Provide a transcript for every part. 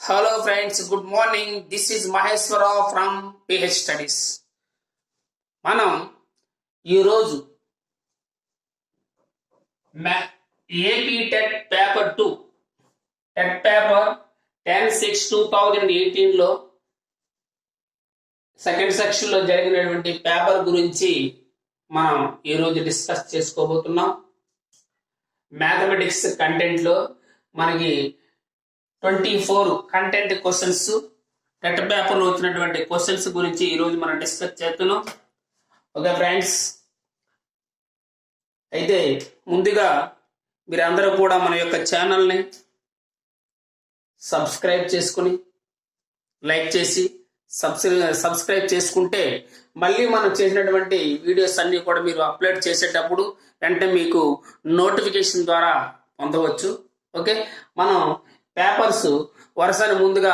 Hello friends, good morning. This is Maheshwara from PH Studies. మనం ఈరోజు AP TET paper 2 TET paper 10/6/2018లో second section లో జరిగినటువంటి paper గురించి మనం ఈరోజు డిస్కస్ చేసుకోబోతున్నాం. మ్యాథమెటిక్స్ కంటెంట్ లో మనకి 24 కంటెంట్ క్వశ్చన్స్ టెట్ పేపర్ లో వచ్చినటువంటి క్వశ్చన్స్ గురించి ఈ రోజు మనం డిస్కస్ చేస్తున్నాం. ఓకే ఫ్రెండ్స్, అయితే ముందుగా మీరందరూ కూడా మన యొక్క ఛానల్ని సబ్స్క్రైబ్ చేసుకుని లైక్ చేసి సబ్స్క్రైబ్ చేసుకుంటే మళ్ళీ మనం చేసినటువంటి వీడియోస్ అన్ని కూడా మీరు అప్లోడ్ చేసేటప్పుడు వెంటనే మీకు నోటిఫికేషన్ ద్వారా పొందవచ్చు. ఓకే, మనం పేపర్స్ వరుసని ముందుగా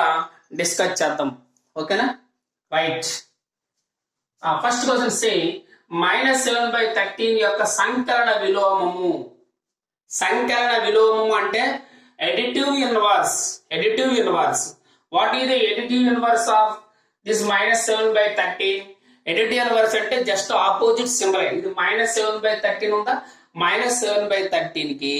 డిస్కస్ చేద్దాం. ఓకేనా, రైట్. ఫస్ట్ క్వశ్చన్ సే -7/13 యొక్క సంకలన విలోమము. సంకలన విలోమము అంటే additive inverse. What is the additive inverse of this -7/13? additive inverse అంటే జస్ట్ ఆపోజిట్ సింబల్. ఇది -7/13 ఉందా, -7/13 కి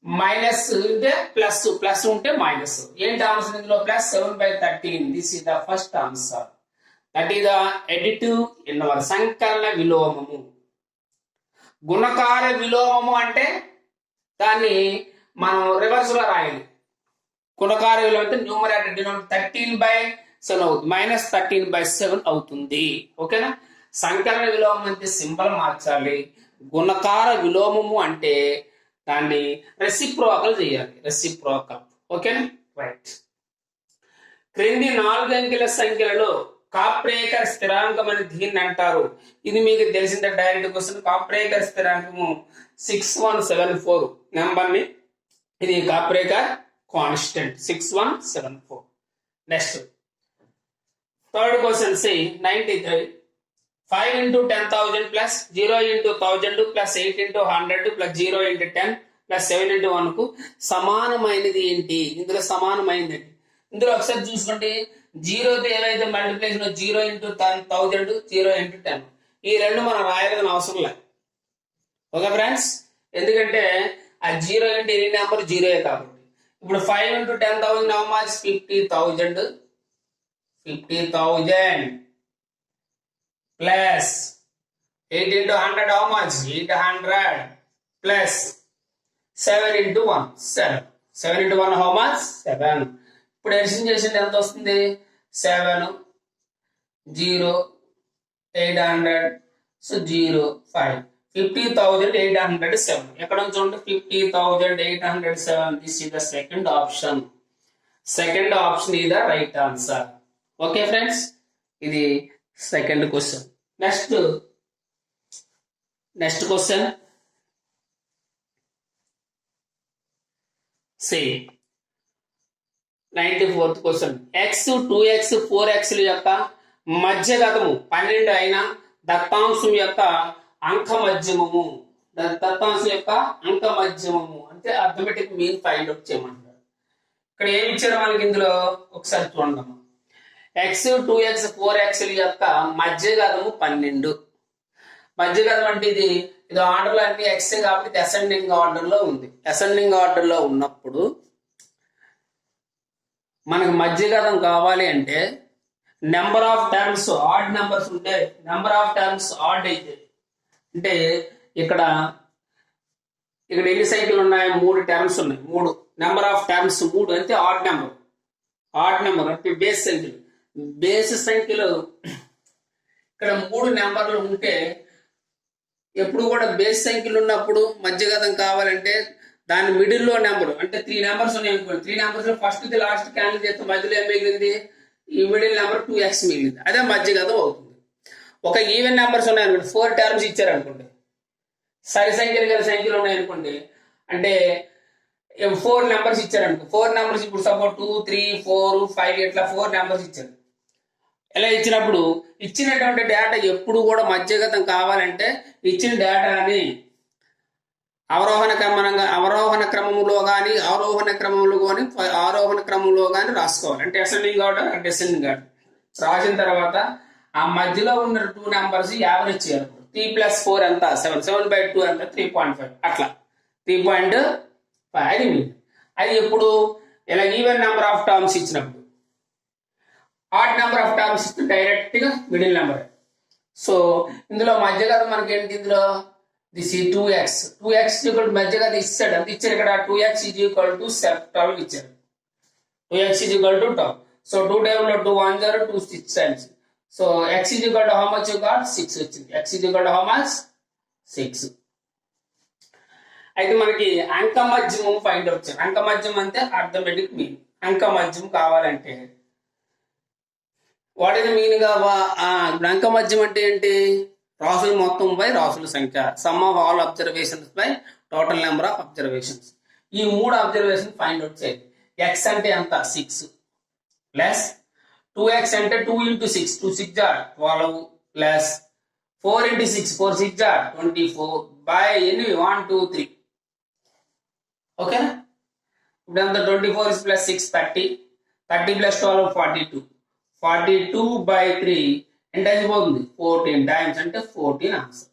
మైనస్ ఉంటే ప్లస్, ప్లస్ ఉంటే మైనస్. ఏంటి ఆన్సర్ ఇందులో? +7/13. This is the first answer. That is the additive inverse, సంకలన విలోమము. గుణకార విలోమము అంటే దాన్ని మనం రివర్స్ లో రాయాలి. గుణకార విలోమం అంటే న్యూమరేటర్ డినామినేటర్ 13/7 అవుతుంది, -13/7 అవుతుంది. ఓకేనా. సంకలన విలోమం అంటే సింబల్ మార్చాలి. గుణకార విలోమము అంటే దాన్ని రెసిప్రోకల్ చేయాలి, రెసిప్రోకల్. ఓకేనా, రైట్. క్రింది 4 అంకెల సంఖ్యలలో కాప్రేకర్ స్థిరాంకం అని దీన్ని అంటారు. ఇది మీకు తెలిసిన డైరెక్ట్ క్వశ్చన్. కాప్రేకర్ స్థిరాంకము 6174 నెంబర్ ని, ఇది Kaprekar constant 6174. Next third question C 93. 5 × 10,000 + 0 × 1000 + 8 × 100 + 0 × 10 + 7 × 1 కు సమానమైనది ఏంటి? ఇందులో సమానమైనది ఇందులో ఒకసారి చూసుకోండి. 0తో ఏవైతే మల్టిప్లికేషన్ 0 × 1000 0 × 10, ఈ రెండు మనం రాయాల్సిన అవసరం లేదు. ఓకే ఫ్రెండ్స్, ఎందుకంటే ఆ 0 అంటే ఎనీ నెంబర్ 0 కాబట్టి. ఇప్పుడు 5 × 10,000 how much? 50,000 plus 8 × 100 how much? 800 plus 7 × 1 7. 7 × 1 how much? 7. ఇప్పుడు ఎడిషన్ చేసింది ఎంత వస్తుంది? 7 0 800 సో 0 5 50,807. ఎక్కడ చూడండి 50,807. This is the second option. Second option is the right answer. Okay friends, ఇది second question. Next question C 94th question. x 2x 4x యొక్క మధ్యగతము 12 అయిన దత్తాంశం యొక్క అంకమధ్యమము. దత్తాంశం యొక్క అంకమధ్యమము అంటే అర్థమెటిక్ మీన్ ఫైండ్ అవుట్ చేయమంటారు. ఇక్కడ ఏమి ఇచ్చారు మనకి ఇందులో ఒకసారి చూడండి. x 2x 4x యొక్క మధ్యగతము 12. మధ్యగతం అంటే ఇది ఆర్డర్లో అన్ని ఎక్స్ కాబట్టి ఇది అసెండింగ్ ఆర్డర్ లో ఉంది. అసెండింగ్ ఆర్డర్ లో ఉన్నప్పుడు మనకు మధ్యగతం కావాలి అంటే number of terms odd numbers ఉంటే, నెంబర్ ఆఫ్ టర్మ్స్ ఆడ్ అయితే అంటే ఇక్కడ ఎన్ని సంఖ్యలు ఉన్నాయి? 3 టర్మ్స్ ఉన్నాయి. 3 నెంబర్ ఆఫ్ టర్మ్స్ 3 అంటే ఆడ్ నెంబర్ అంటే బేస్ సంఖ్యలు. బేస్ సంఖ్యలు ఇక్కడ 3 నెంబర్లు ఉంటే ఎప్పుడు కూడా బేస్ సంఖ్యలు ఉన్నప్పుడు మధ్యగతం కావాలంటే దాని మిడిల్లో నెంబర్ అంటే 3 నెంబర్స్ ఉన్నాయి అనుకోండి. 3 నెంబర్స్ లో ఫస్ట్ ది లాస్ట్ క్యాన్సిల్ చేస్తే మధ్యలో ఏం మిగిలింది? ఈ మిడిల్ నెంబర్ 2x మిగిలింది. అదే మధ్యగతం అవుతుంది. ఒక ఈవెన్ నెంబర్స్ ఉన్నాయి అనుకోండి, 4 టర్మ్స్ ఇచ్చారు అనుకోండి, సరి సంఖ్యలు గల సంఖ్యలు ఉన్నాయి అనుకోండి, అంటే 4 నెంబర్స్ ఇచ్చారు అనుకో. 4 నెంబర్స్ ఇప్పుడు సపోజ్ 2 3 4 5 ఇట్లా 4 నెంబర్స్ ఇచ్చారు. ఇలా ఇచ్చినప్పుడు ఇచ్చినటువంటి డేటా ఎప్పుడు కూడా మధ్యగతం కావాలంటే ఇచ్చిన డేటాని అవరోహణ క్రమంలో కానీ ఆరోహణ క్రమంలో కానీ రాసుకోవాలి. అంటే అసెండింగ్ ఆర్డర్ డిసెండింగ్ ఆర్డర్ రాసిన తర్వాత ఆ మధ్యలో ఉన్న 2 నెంబర్స్ యావరేజ్ చేయాలి. 3+4 ఎంత 7, 7/2 ఎంత 3.5, అట్లా 3.5 అది మీన్. అది ఎప్పుడు ఇలా ఈవెన్ నెంబర్ ఆఫ్ టర్మ్స్ ఇచ్చినప్పుడు. ఆడ్ నెంబర్ ఆఫ్ టర్మ్స్ ఇస్తే డైరెక్ట్ గా మిడిల్ నెంబర్. సో ఇందులో మధ్యగా మనకి ఏంటి, ఇందులో దిస్ ఈ 2x మధ్యగా ఇచ్చాడు. అంత ఇచ్చారు ఇక్కడ 2x = 12 ఇచ్చారు. 2x = 12. సో 2 టేబుల్ లో 2 1 0 2 6 times. So x = how much you got 6 వచ్చింది. x = how much 6. అయితే మనకి అంకమధ్యమం ఫైండ్ అవుట్ చేయాలి. అంకమధ్యమం అంటే అర్థమెటిక్ మీన్. అంకమధ్యం కావాలంటే what is the meaning of ఇప్పుడు అంకమధ్యం అంటే ఏంటి? రాసుల మొత్తం బై రాసుల సంఖ్య, sum of all observations by total number of observations. ఈ 3 అబ్జర్వేషన్ ఫైండ్ అవుట్ చేయాలి. x అంటే ఎంత 6 ప్లస్ 2x అంటే 2 × 6 2 6 12 ప్లస్ 4 × 6 4 6 24 బై ఎన్ని 1 2 3. ఓకేనా? ఇప్పుడు ఎంత 24 + 6 30 30 + 12 42 42/3 ఎంత అయిపోతుంది 14 టైమ్స్ అంటే 14 ఆన్సర్.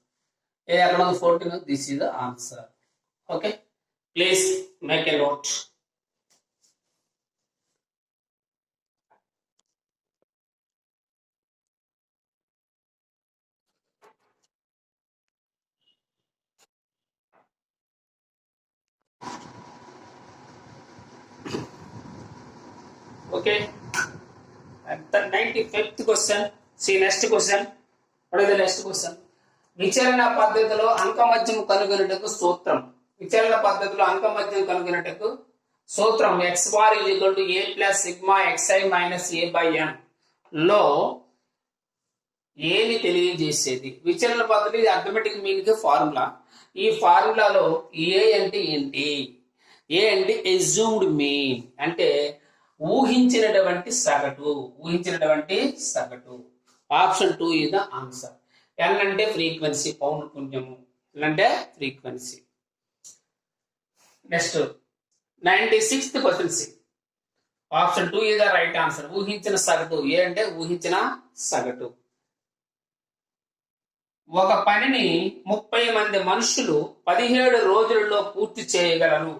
ఎక్కడ ఉంది 14? This is the answer. Okay, please make a note. Okay, and the 95th question. See next question. What is the next question? విచలన పద్ధతిలో అంకమధ్యం కనుగొనుటకు సూత్రం. విచలన పద్ధతిలో అంకమధ్యం కనుగొనుటకు సూత్రం x bar = a + sigma xi - a/n లో ఏని తెలియజేసేది? విచలన పద్ధతి ఇది అర్థమెటిక్ మీన్ కి ఫార్ములా. ఈ ఫార్ములాలో ఏ అంటే ఏంటి? ఏ అంటే అజ్యూమ్డ్ మీన్, అంటే ఊహించినటువంటి సగటు. Option 2 is the answer. N అంటే ఫ్రీక్వెన్సీ, పౌన పుణ్యము. ఎన్ అంటే frequency. Next 96th question C. Option 2 is the right answer. ఊహించిన సగటు. ఏ అంటే ఊహించిన సగటు. ఒక పనిని 30 మంది మనుషులు 17 రోజులలో పూర్తి చేయగలరు.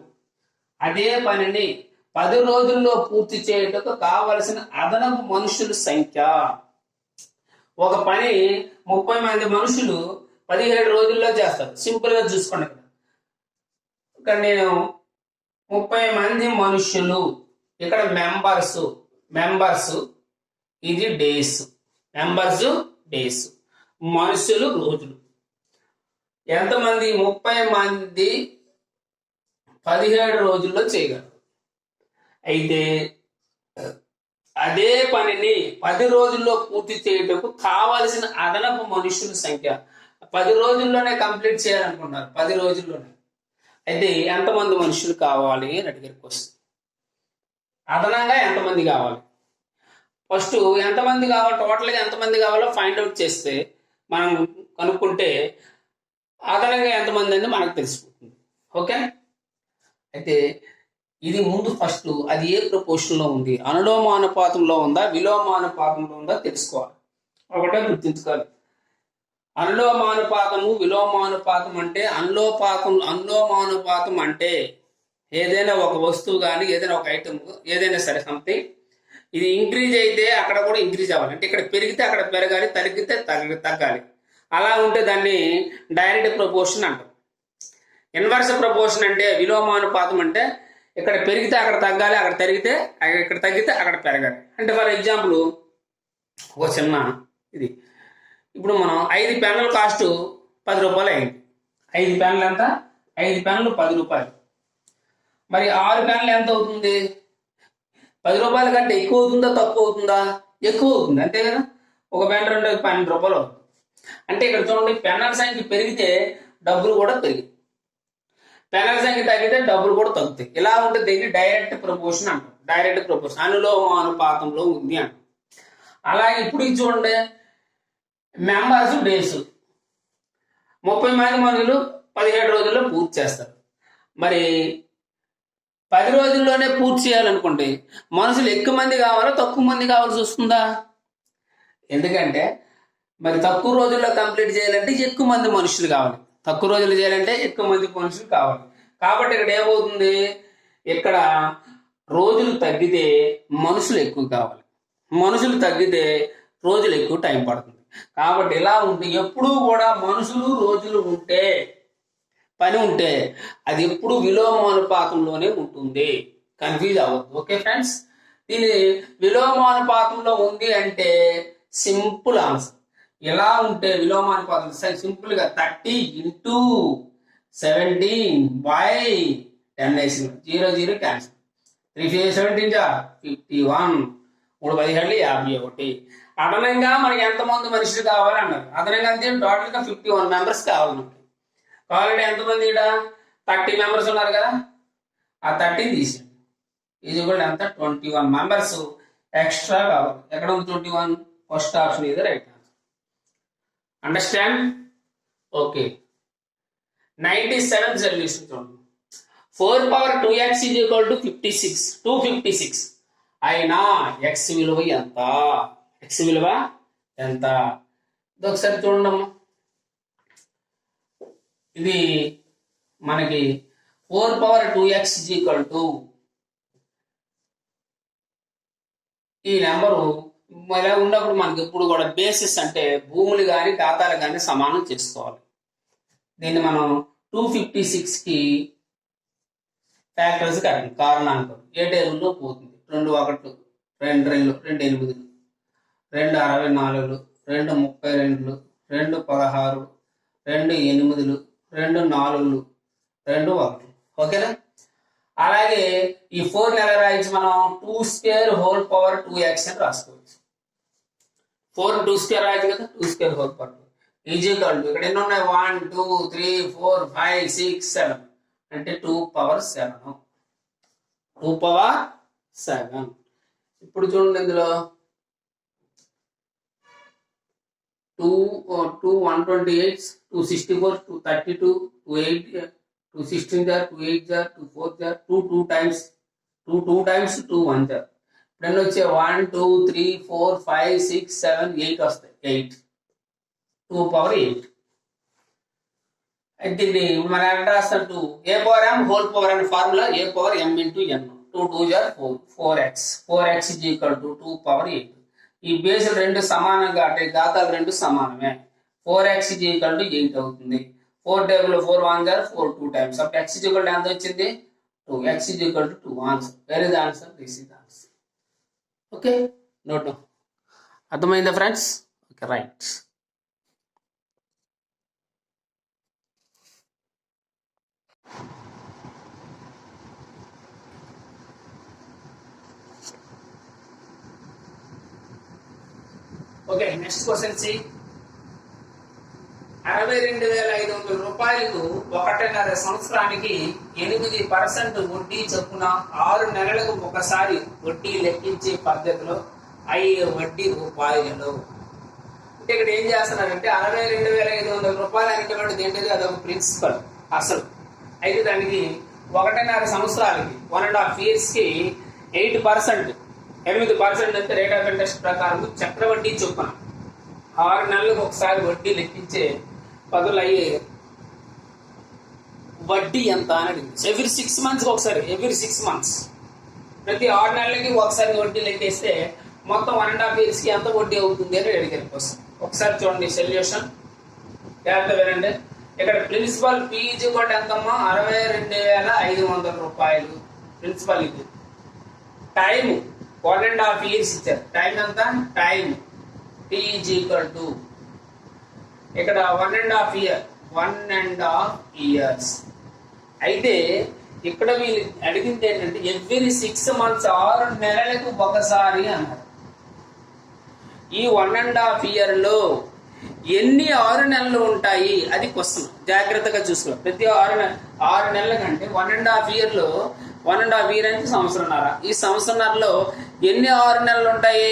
అదే పనిని 10 రోజుల్లో పూర్తి చేయటకు కావలసిన అదనపు మనుషుల సంఖ్య. ఒక పని 30 మంది మనుషులు 17 రోజుల్లో చేస్తారు. సింపుల్ గా చూసుకోండి. ఇక్కడ నేను 30 మంది మనుషులు, ఇక్కడ మెంబర్స్ ఇది డేస్, డేస్, మనుషులు రోజులు. ఎంతమంది? 30 మంది 17 రోజుల్లో చేయగలరు. అయితే అదే పనిని 10 రోజుల్లో పూర్తి చేయటకు కావలసిన అదనపు మనుషుల సంఖ్య. 10 రోజుల్లోనే కంప్లీట్ చేయాలనుకున్నారు, 10 రోజుల్లోనే. అయితే ఎంతమంది మనుషులు కావాలి అని అడిగారు క్వశ్చన్. అదనంగా ఎంతమంది కావాలి? ఫస్ట్ ఎంతమంది కావాలి, టోటల్గా ఎంతమంది కావాలో ఫైండ్ అవుట్ చేస్తే మనం కనుక్కుంటే అదనంగా ఎంతమంది అని మనకు తెలిసిపోతుంది. ఓకే, అయితే ఇది ముందు ఫస్ట్ అది ఏ ప్రపోర్షన్లో ఉంది, అనులోమానుపాతంలో ఉందా విలోమానుపాతంలో ఉందా తెలుసుకోవాలి. ఒకటే గుర్తించుకోవాలి. అనులోమానుపాతము విలోమానుపాతం అంటే అనులోమానుపాతం అంటే ఏదైనా ఒక వస్తువు కానీ ఏదైనా ఒక ఐటమ్ ఏదైనా సరే సంథింగ్ ఇది ఇంక్రీజ్ అయితే అక్కడ కూడా ఇంక్రీజ్ అవ్వాలి. అంటే ఇక్కడ పెరిగితే అక్కడ పెరగాలి, తగ్గితే తగ్గాలి. అలా ఉంటే దాన్ని డైరెక్ట్ ప్రపోర్షన్ అంటాం. ఇన్వర్స్ ప్రపోర్షన్ అంటే విలోమానుపాతం అంటే ఇక్కడ పెరిగితే అక్కడ తగ్గాలి, ఇక్కడ తగ్గితే అక్కడ పెరగాలి. అంటే ఫర్ ఎగ్జాంపుల్ ఒక చిన్న ఇది, ఇప్పుడు మనం 5 పెన్నుల కాస్ట్ 10 రూపాయలు అయింది. 5 పెన్నులు ఎంత? 5 పెన్నులు 10 రూపాయలు. మరి 6 పెన్నులు ఎంత అవుతుంది? 10 రూపాయల కంటే ఎక్కువ అవుతుందా తక్కువ అవుతుందా? ఎక్కువ అవుతుంది, అంతే కదా. ఒక పెన్ 12 రూపాయలు అవుతుంది. అంటే ఇక్కడ చూడండి, పెన్నుల సంఖ్య పెరిగితే డబ్బులు కూడా పెరిగింది, పెన్నుల సంఖ్య తగ్గితే డబ్బులు కూడా తగ్గుతాయి. ఇలా ఉంటే దీన్ని డైరెక్ట్ ప్రపోర్షన్ అంటాం. డైరెక్ట్ ప్రపోర్షన్ అనులోమానుపాతంలో ఉంది అంటాం. అలాగే ఇప్పుడు ఇది చూడండి, మెంబర్స్ డేస్ 30 మంది మనుషులు 17 రోజుల్లో పూర్తి చేస్తారు. మరి 10 రోజుల్లోనే పూర్తి చేయాలనుకోండి, మనుషులు ఎక్కువ మంది కావాలా తక్కువ మంది కావాల్సి వస్తుందా? ఎందుకంటే మరి తక్కువ రోజుల్లో కంప్లీట్ చేయాలంటే ఎక్కువ మంది మనుషులు కావాలి, తక్కువ రోజులు చేయాలంటే ఎక్కువ మంది మనుషులు కావాలి. కాబట్టి ఇక్కడ ఏమవుతుంది, ఇక్కడ రోజులు తగ్గితే మనుషులు ఎక్కువ కావాలి, మనుషులు తగ్గితే రోజులు ఎక్కువ టైం పడుతుంది. కాబట్టి ఇలా ఉంటే ఎప్పుడూ కూడా మనుషులు రోజులు ఉంటే పని ఉంటే అది ఎప్పుడు విలోమానుపాతంలోనే ఉంటుంది, కన్ఫ్యూజ్ అవ్వద్దు. ఓకే ఫ్రెండ్స్, దీని విలోమానుపాతంలో ఉంది అంటే సింపుల్ ఆన్సర్. ఎలా ఉంటే విలోమానుపాతం సింపుల్ గా 30 into 17/10 వేసిన 0 0 క్యాన్సిల్. 3 17 51, 3 17 51. అదనంగా మనకి ఎంతమంది మనుషులు కావాలి అన్నారు. అదనంగా అంటే టోటల్ గా 51 మెంబర్స్ కావాలి. కావాలంటే ఎంతమంది ఇక్కడ 30 మెంబర్స్ ఉన్నారు కదా, ఆ 30 తీసేయండి. ఇది కూడా ఎంత 21 మెంబర్స్ ఎక్స్ట్రా కావాలి. ఎక్కడ ఉంది 21? ఫస్ట్ ఆప్షన్ ఇది right answer. Understand? Okay. 97 solution చూడండి. 4 power 2x = 56, 256 అయినా x విలువ ఎంత? x విలువ ఎంత? ఇది ఒకసారి చూడండి. ఇది మనకి 4 power 2x = ఈ నెంబరు ఇలా ఉన్నప్పుడు మనకి ఎప్పుడు కూడా బేసిస్ అంటే భూములు కానీ ఖాతాలు కానీ సమానం చేసుకోవాలి. దీన్ని మనం 256కి ఫ్యాక్టర్స్ కట్టండి, కారణాంకం ఏ టేబుల్లో పోతుంది. 2 1 2 2 2 8 2 64 2 32 2 16 2 8 2 4 2 1. ఓకేనా? అలాగే ఈ 4 ఎలా రాయొచ్చు మనం? 2² 2x అని రాసుకోవచ్చు. 4 2² రాయొచ్చు కదా, 2² = ఇక్కడ ఎన్ని ఉన్నాయి? 1 2 3 4 5 6 7 అంటే 2⁻7. 2⁻7. ఇప్పుడు చూడండి, ఇందులో 2 128 264 232 28 216 28 24 2 times 2 times 2 1 ఇప్పుడు వచ్చే 1 2 3 4 5 6 7 8 వస్తాయి. 8 2⁻8. అయితే దీన్ని మనం ఎంత రాస్తాం? 2 a⁻m హోల్ పవర్ అనే formula a⁻m × n 2 2 4x 4x = 2⁻8. ఈ బేసులు రెండు సమానంగా అంటే ఘాతాలు రెండు సమానమే. 4x = 8 అవుతుంది. 4 టేబుల్ 4 1 4 2 times. అప్పుడు x = ఎంత వచ్చింది? 2. x = 2 answer. Where is answer? This is answer. Okay, note. అర్థమైందా friends? Okay, right. Okay, next question C. 62,500 రూపాయలకు 1.5 సంవత్సరానికి 8% వడ్డీ చొప్పున 6 నెలలకు ఒకసారి వడ్డీ లెక్కించే పద్ధతిలో అయ్యే వడ్డీ రూపాయలలో. అంటే ఇక్కడ ఏం చేస్తున్నారంటే 62,500 రూపాయలు అనేటువంటి ఏంటిది? అదొక ప్రిన్సిపల్ అసలు. అయితే దానికి 1.5 సంవత్సరాలకి 1.5 years కి 8% అంటే రేట్ ఆఫ్ ఇంట్రెస్ట్ ప్రకారం చక్రవడ్డీ చొప్పున 6 నెలలకు ఒకసారి వడ్డీ లెక్కించే పదులు అయ్యే వడ్డీ ఎంత అని అడిగింది. ఎవ్రీ 6 months ఒకసారి, ఎవ్రీ 6 months ప్రతి 6 నెలలకి ఒకసారి వడ్డీ లెక్కేస్తే మొత్తం 1.5 years కి ఎంత వడ్డీ అవుతుంది అని అడిగారు కోసం. ఒకసారి చూడండి సొల్యూషన్, జాగ్రత్త వినండి. ఇక్కడ ప్రిన్సిపల్ P = ఎంతమ్మా? 62,500 రూపాయలు ప్రిన్సిపల్. ఇది టైం 1.5 years ఇచ్చారు. టైం ఎంత? టైం T = ఇక్కడ 1.5 years. అయితే ఇక్కడ వీళ్ళు అడిగింది ఏంటంటే ఎవ్రీ 6 months 6 నెలలకు ఒకసారి అన్నారు. ఈ 1.5 year లో ఎన్ని 6 నెలలు ఉంటాయి అది క్వశ్చన్. జాగ్రత్తగా చూసుకోవాలి. ప్రతి 6 నెలల కంటే 1.5 year లో 1.5 year అంటే సంవత్సరంన్నర. ఈ సంవత్సరంన్నరలో ఎన్ని 6 నెలలు ఉంటాయి?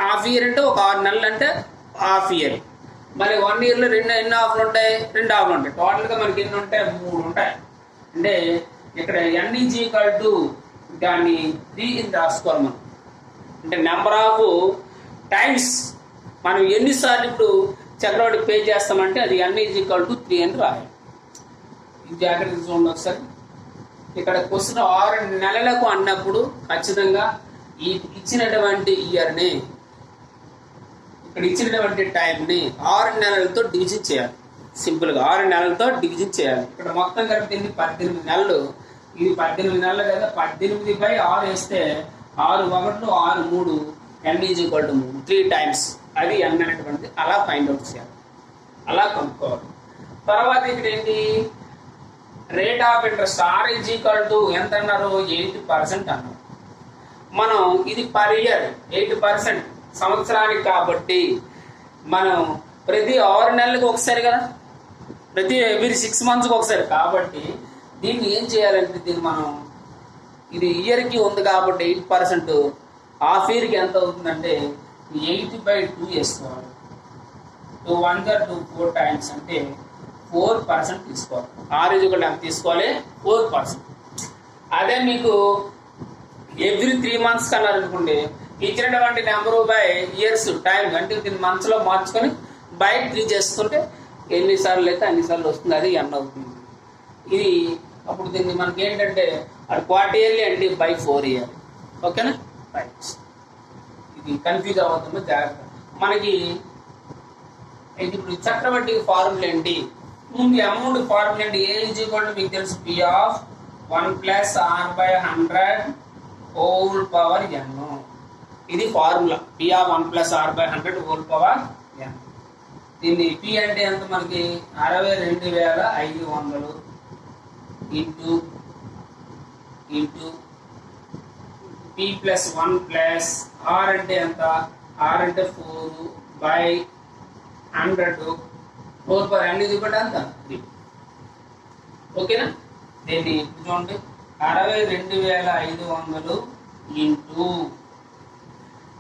హాఫ్ ఇయర్ అంటే ఒక 6 నెలలు అంటే హాఫ్ ఇయర్. మరి 1 ఇయర్లో ఎన్ని ఆఫ్లు ఉంటాయి? 2 ఆఫ్లు ఉంటాయి. టోటల్గా మనకి ఎన్ని ఉంటాయి? 3 ఉంటాయి. అంటే ఇక్కడ n ఈజ్ ఈక్వల్ టు దాన్ని 3 అని రాసుకోవాలి మనం. అంటే నెంబర్ ఆఫ్ టైమ్స్ మనం ఎన్నిసార్లు ఇప్పుడు చక్రవడ్డీ పే చేస్తామంటే అది n ఈజ్ ఈక్వల్ టు 3 అని రాయాలి. ఇది జాగ్రత్తగా చూడండి ఒకసారి. ఇక్కడ క్వశ్చన్ 6 నెలలకు అన్నప్పుడు ఖచ్చితంగా ఈ ఇచ్చినటువంటి ఇయర్ని, ఇక్కడ ఇచ్చినటువంటి టైంని 6 నెలలతో డివిజన్ చేయాలి. సింపుల్గా 6 నెలలతో డివిజన్ చేయాలి. ఇక్కడ మొత్తం కలిపి 18 నెలలు. ఇది 18 నెలలు కదా. 18/6 వేస్తే 6 1 6 3 n is equal to 3 times. అది n అనేటువంటిది అలా ఫైండ్ అవుట్ చేయాలి, అలా కనుక్కోవాలి. తర్వాత ఇక్కడ ఏంటి? Rate of interest R is equal to ఎంత అన్నారు? 8% అన్నారు. మనం ఇది పర్ ఇయర్ 8% సంవత్సరానికి కాబట్టి మనం ప్రతి 6 నెలలకు ఒకసారి కదా, ప్రతి ఎవ్రీ 6 మంత్స్కి ఒకసారి కాబట్టి దీన్ని ఏం చేయాలంటే దీన్ని మనం ఇది ఇయర్కి ఉంది కాబట్టి 8% హాఫ్ ఇయర్కి ఎంత అవుతుందంటే 8/2 వేసుకోవాలి. 2 1 2 4 టైమ్స్ అంటే 4% తీసుకోవాలి. ఆరిజికల్ ఎంత తీసుకోవాలి? 4%. అదే మీకు ఎవ్రీ 3 మంత్స్ కన్నారు అనుకోండి, ఇచ్చినటువంటి నెంబరు బై ఇయర్స్ టైం అంటే దీన్ని మంత్స్లో మార్చుకొని బై 3 చేసుకుంటే ఎన్నిసార్లు అయితే అన్నిసార్లు వస్తుంది, అది n అవుతుంది. ఇది అప్పుడు దీన్ని మనకి ఏంటంటే అది క్వార్టర్లీ అంటే బై 4 ఇయర్. ఓకేనా? రైట్. ఇది కన్ఫ్యూజ్ అవుతుంది, జాగ్రత్త. మనకి ఇప్పుడు చక్రవడ్డీ ఫార్ములా ఏంటి? ముందు అమౌంట్ ఫార్ములా ఏంటి? ఏ ఈజ్ ఈక్వల్ టు మీకు తెలుసు P of 1 + r/100 whole power n. ఇది formula. P of 1 + r/100 whole power n. దీన్ని P అంటే ఎంత మనకి? 62,500 ఇంటూ P + 1 + r అంటే ఎంత? r అంటే 4/100 హోల్ పవర్ n ఇది కూడా అంత. ఓకేనా? దీన్ని చూడండి, 62,500 ఇంటూ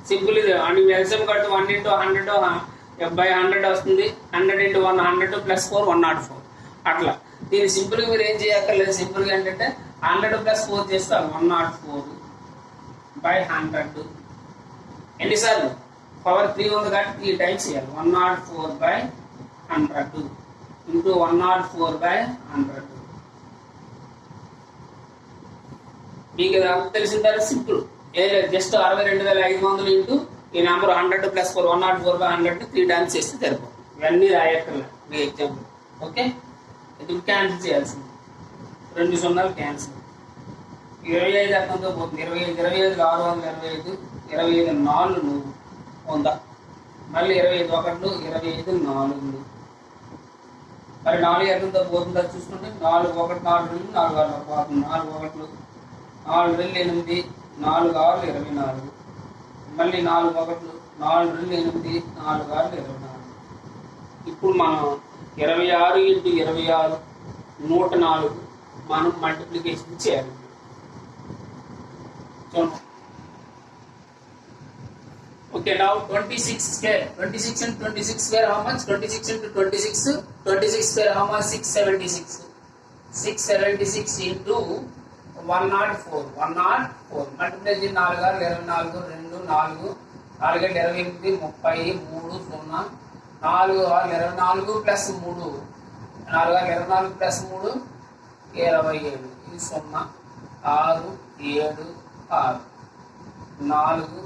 సింపుల్ ఇది అని ఎల్సిఎం కడితే 1 × 100/100 వస్తుంది. 100 × 100 + 4 104. అట్లా దీన్ని సింపుల్గా మీరు ఏం చేయక్కర్లేదు. సింపుల్గా ఏంటంటే 100 + 4 చేస్తారు 104/100. ఎన్నిసార్లు? పవర్ 3 ఉంది కాబట్టి 3 టైమ్స్ చేయాలి. 104/100 ఇంటూ 104/100. మీకు తెలిసిన సింపుల్ ఏ లేదు, జస్ట్ 62,500 ఇంటూ ఈ నెంబర్ 100 + 4 104/100 3 టైమ్స్ చేస్తే సరిపోతుంది. ఇవన్నీ రాయక్కర్లేదు మీ ఎగ్జాంపుల్. ఓకే? ఇది క్యాన్సిల్ చేయాల్సింది. 2 సున్నాలు క్యాన్సిల్. 25 అర్థంతో పోతుంది. 25 625 25 4 100. మళ్ళీ 25 1 25 4. మరి 4 అర్థంతో పోతుందా చూసుకుంటే 4 1 4 2 4 6 పోతుంది. 4 1 4 2 8 4 6 24. మళ్ళీ 4 1 4 2 8 4 6 24. ఇప్పుడు మనం 26 × 26 104 మనం మల్టిప్లికేషన్ చేయాలి. చూడండి. Okay, now 26 square. 26 × 26 square how much? 26 × 26. 26 square how much? 676. 676 into 104. 104 multiply 4 6 24 2 4 4 28 30 3 0 4 6 24 + 3 4 6 24 + 3 27. ఇది 0 6 7 6 4 0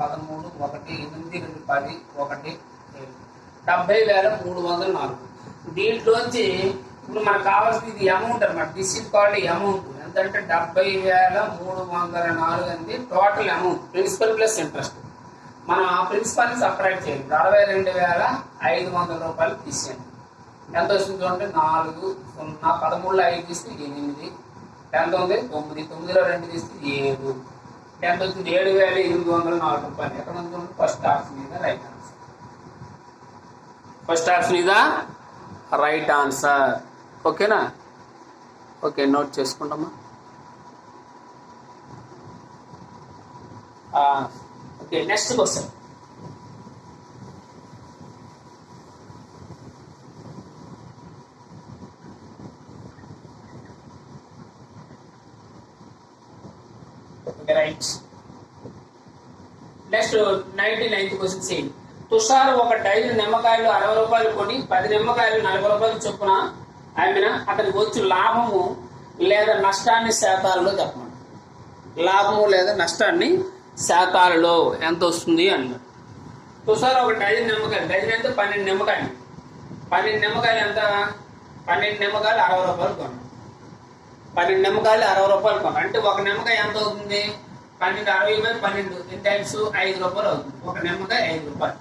13 1 8 2 10 1 7 70,304. దీంట్లోంచి ఇప్పుడు మనకు కావాల్సింది ఇది అమౌంట్ అనమాట. This is called amount. ఎంతంటే 70,304 అనేది total amount, principal plus interest. మనం ఆ ప్రిన్సిపల్ని సపరేట్ చేయాలి. 62,500 రూపాయలు తీసేయండి. ఎంత వస్తుంది చూడండి? 4 0 13లో 5 తీస్తే 8 ఎంత ఉంది? 9 9లో 2 తీస్తే 7 ఎంత వచ్చింది? 7,804 రూపాయలు. ఎక్కడ ఉంది? ఫస్ట్ ఆప్షన్ మీద రైట్ ఆన్సర్. ఫస్ట్ ఆప్షన్ ఇదా రైట్ ఆన్సర్. ఓకేనా? ఓకే, నోట్ చేసుకుంటామా? Okay, next question. Right. Next 99th question C. Tushar ఒక డజన్ నిమ్మకాయలు 60 రూపాయలు కొని 10 నిమ్మకాయలు 40 రూపాయలు చొప్పున అమ్మిన అతనికి వచ్చి లాభము లేదా నష్టాన్ని శాతాలలో చెప్పండి. లాభము లేదా నష్టాన్ని శాతాలలో ఎంత వస్తుంది అన్నాడు. తుషార్ ఒక డజన్ నిమ్మకాయలు, డజన్ అంటే 12 నిమ్మకాయలు, 12 నిమ్మకాయలు ఎంత, 12 నిమ్మకాయలు 60 రూపాయలు కొన్నాడు. 12 నిమ్మకాయలు 60 రూపాయలు కొన్నాడు అంటే ఒక నిమ్మకాయ ఎంత అవుతుంది, 12 60/12 10 టైమ్స్ 5 రూపాయలు అవుతుంది. ఒక నిమ్మకాయ 5 రూపాయలు.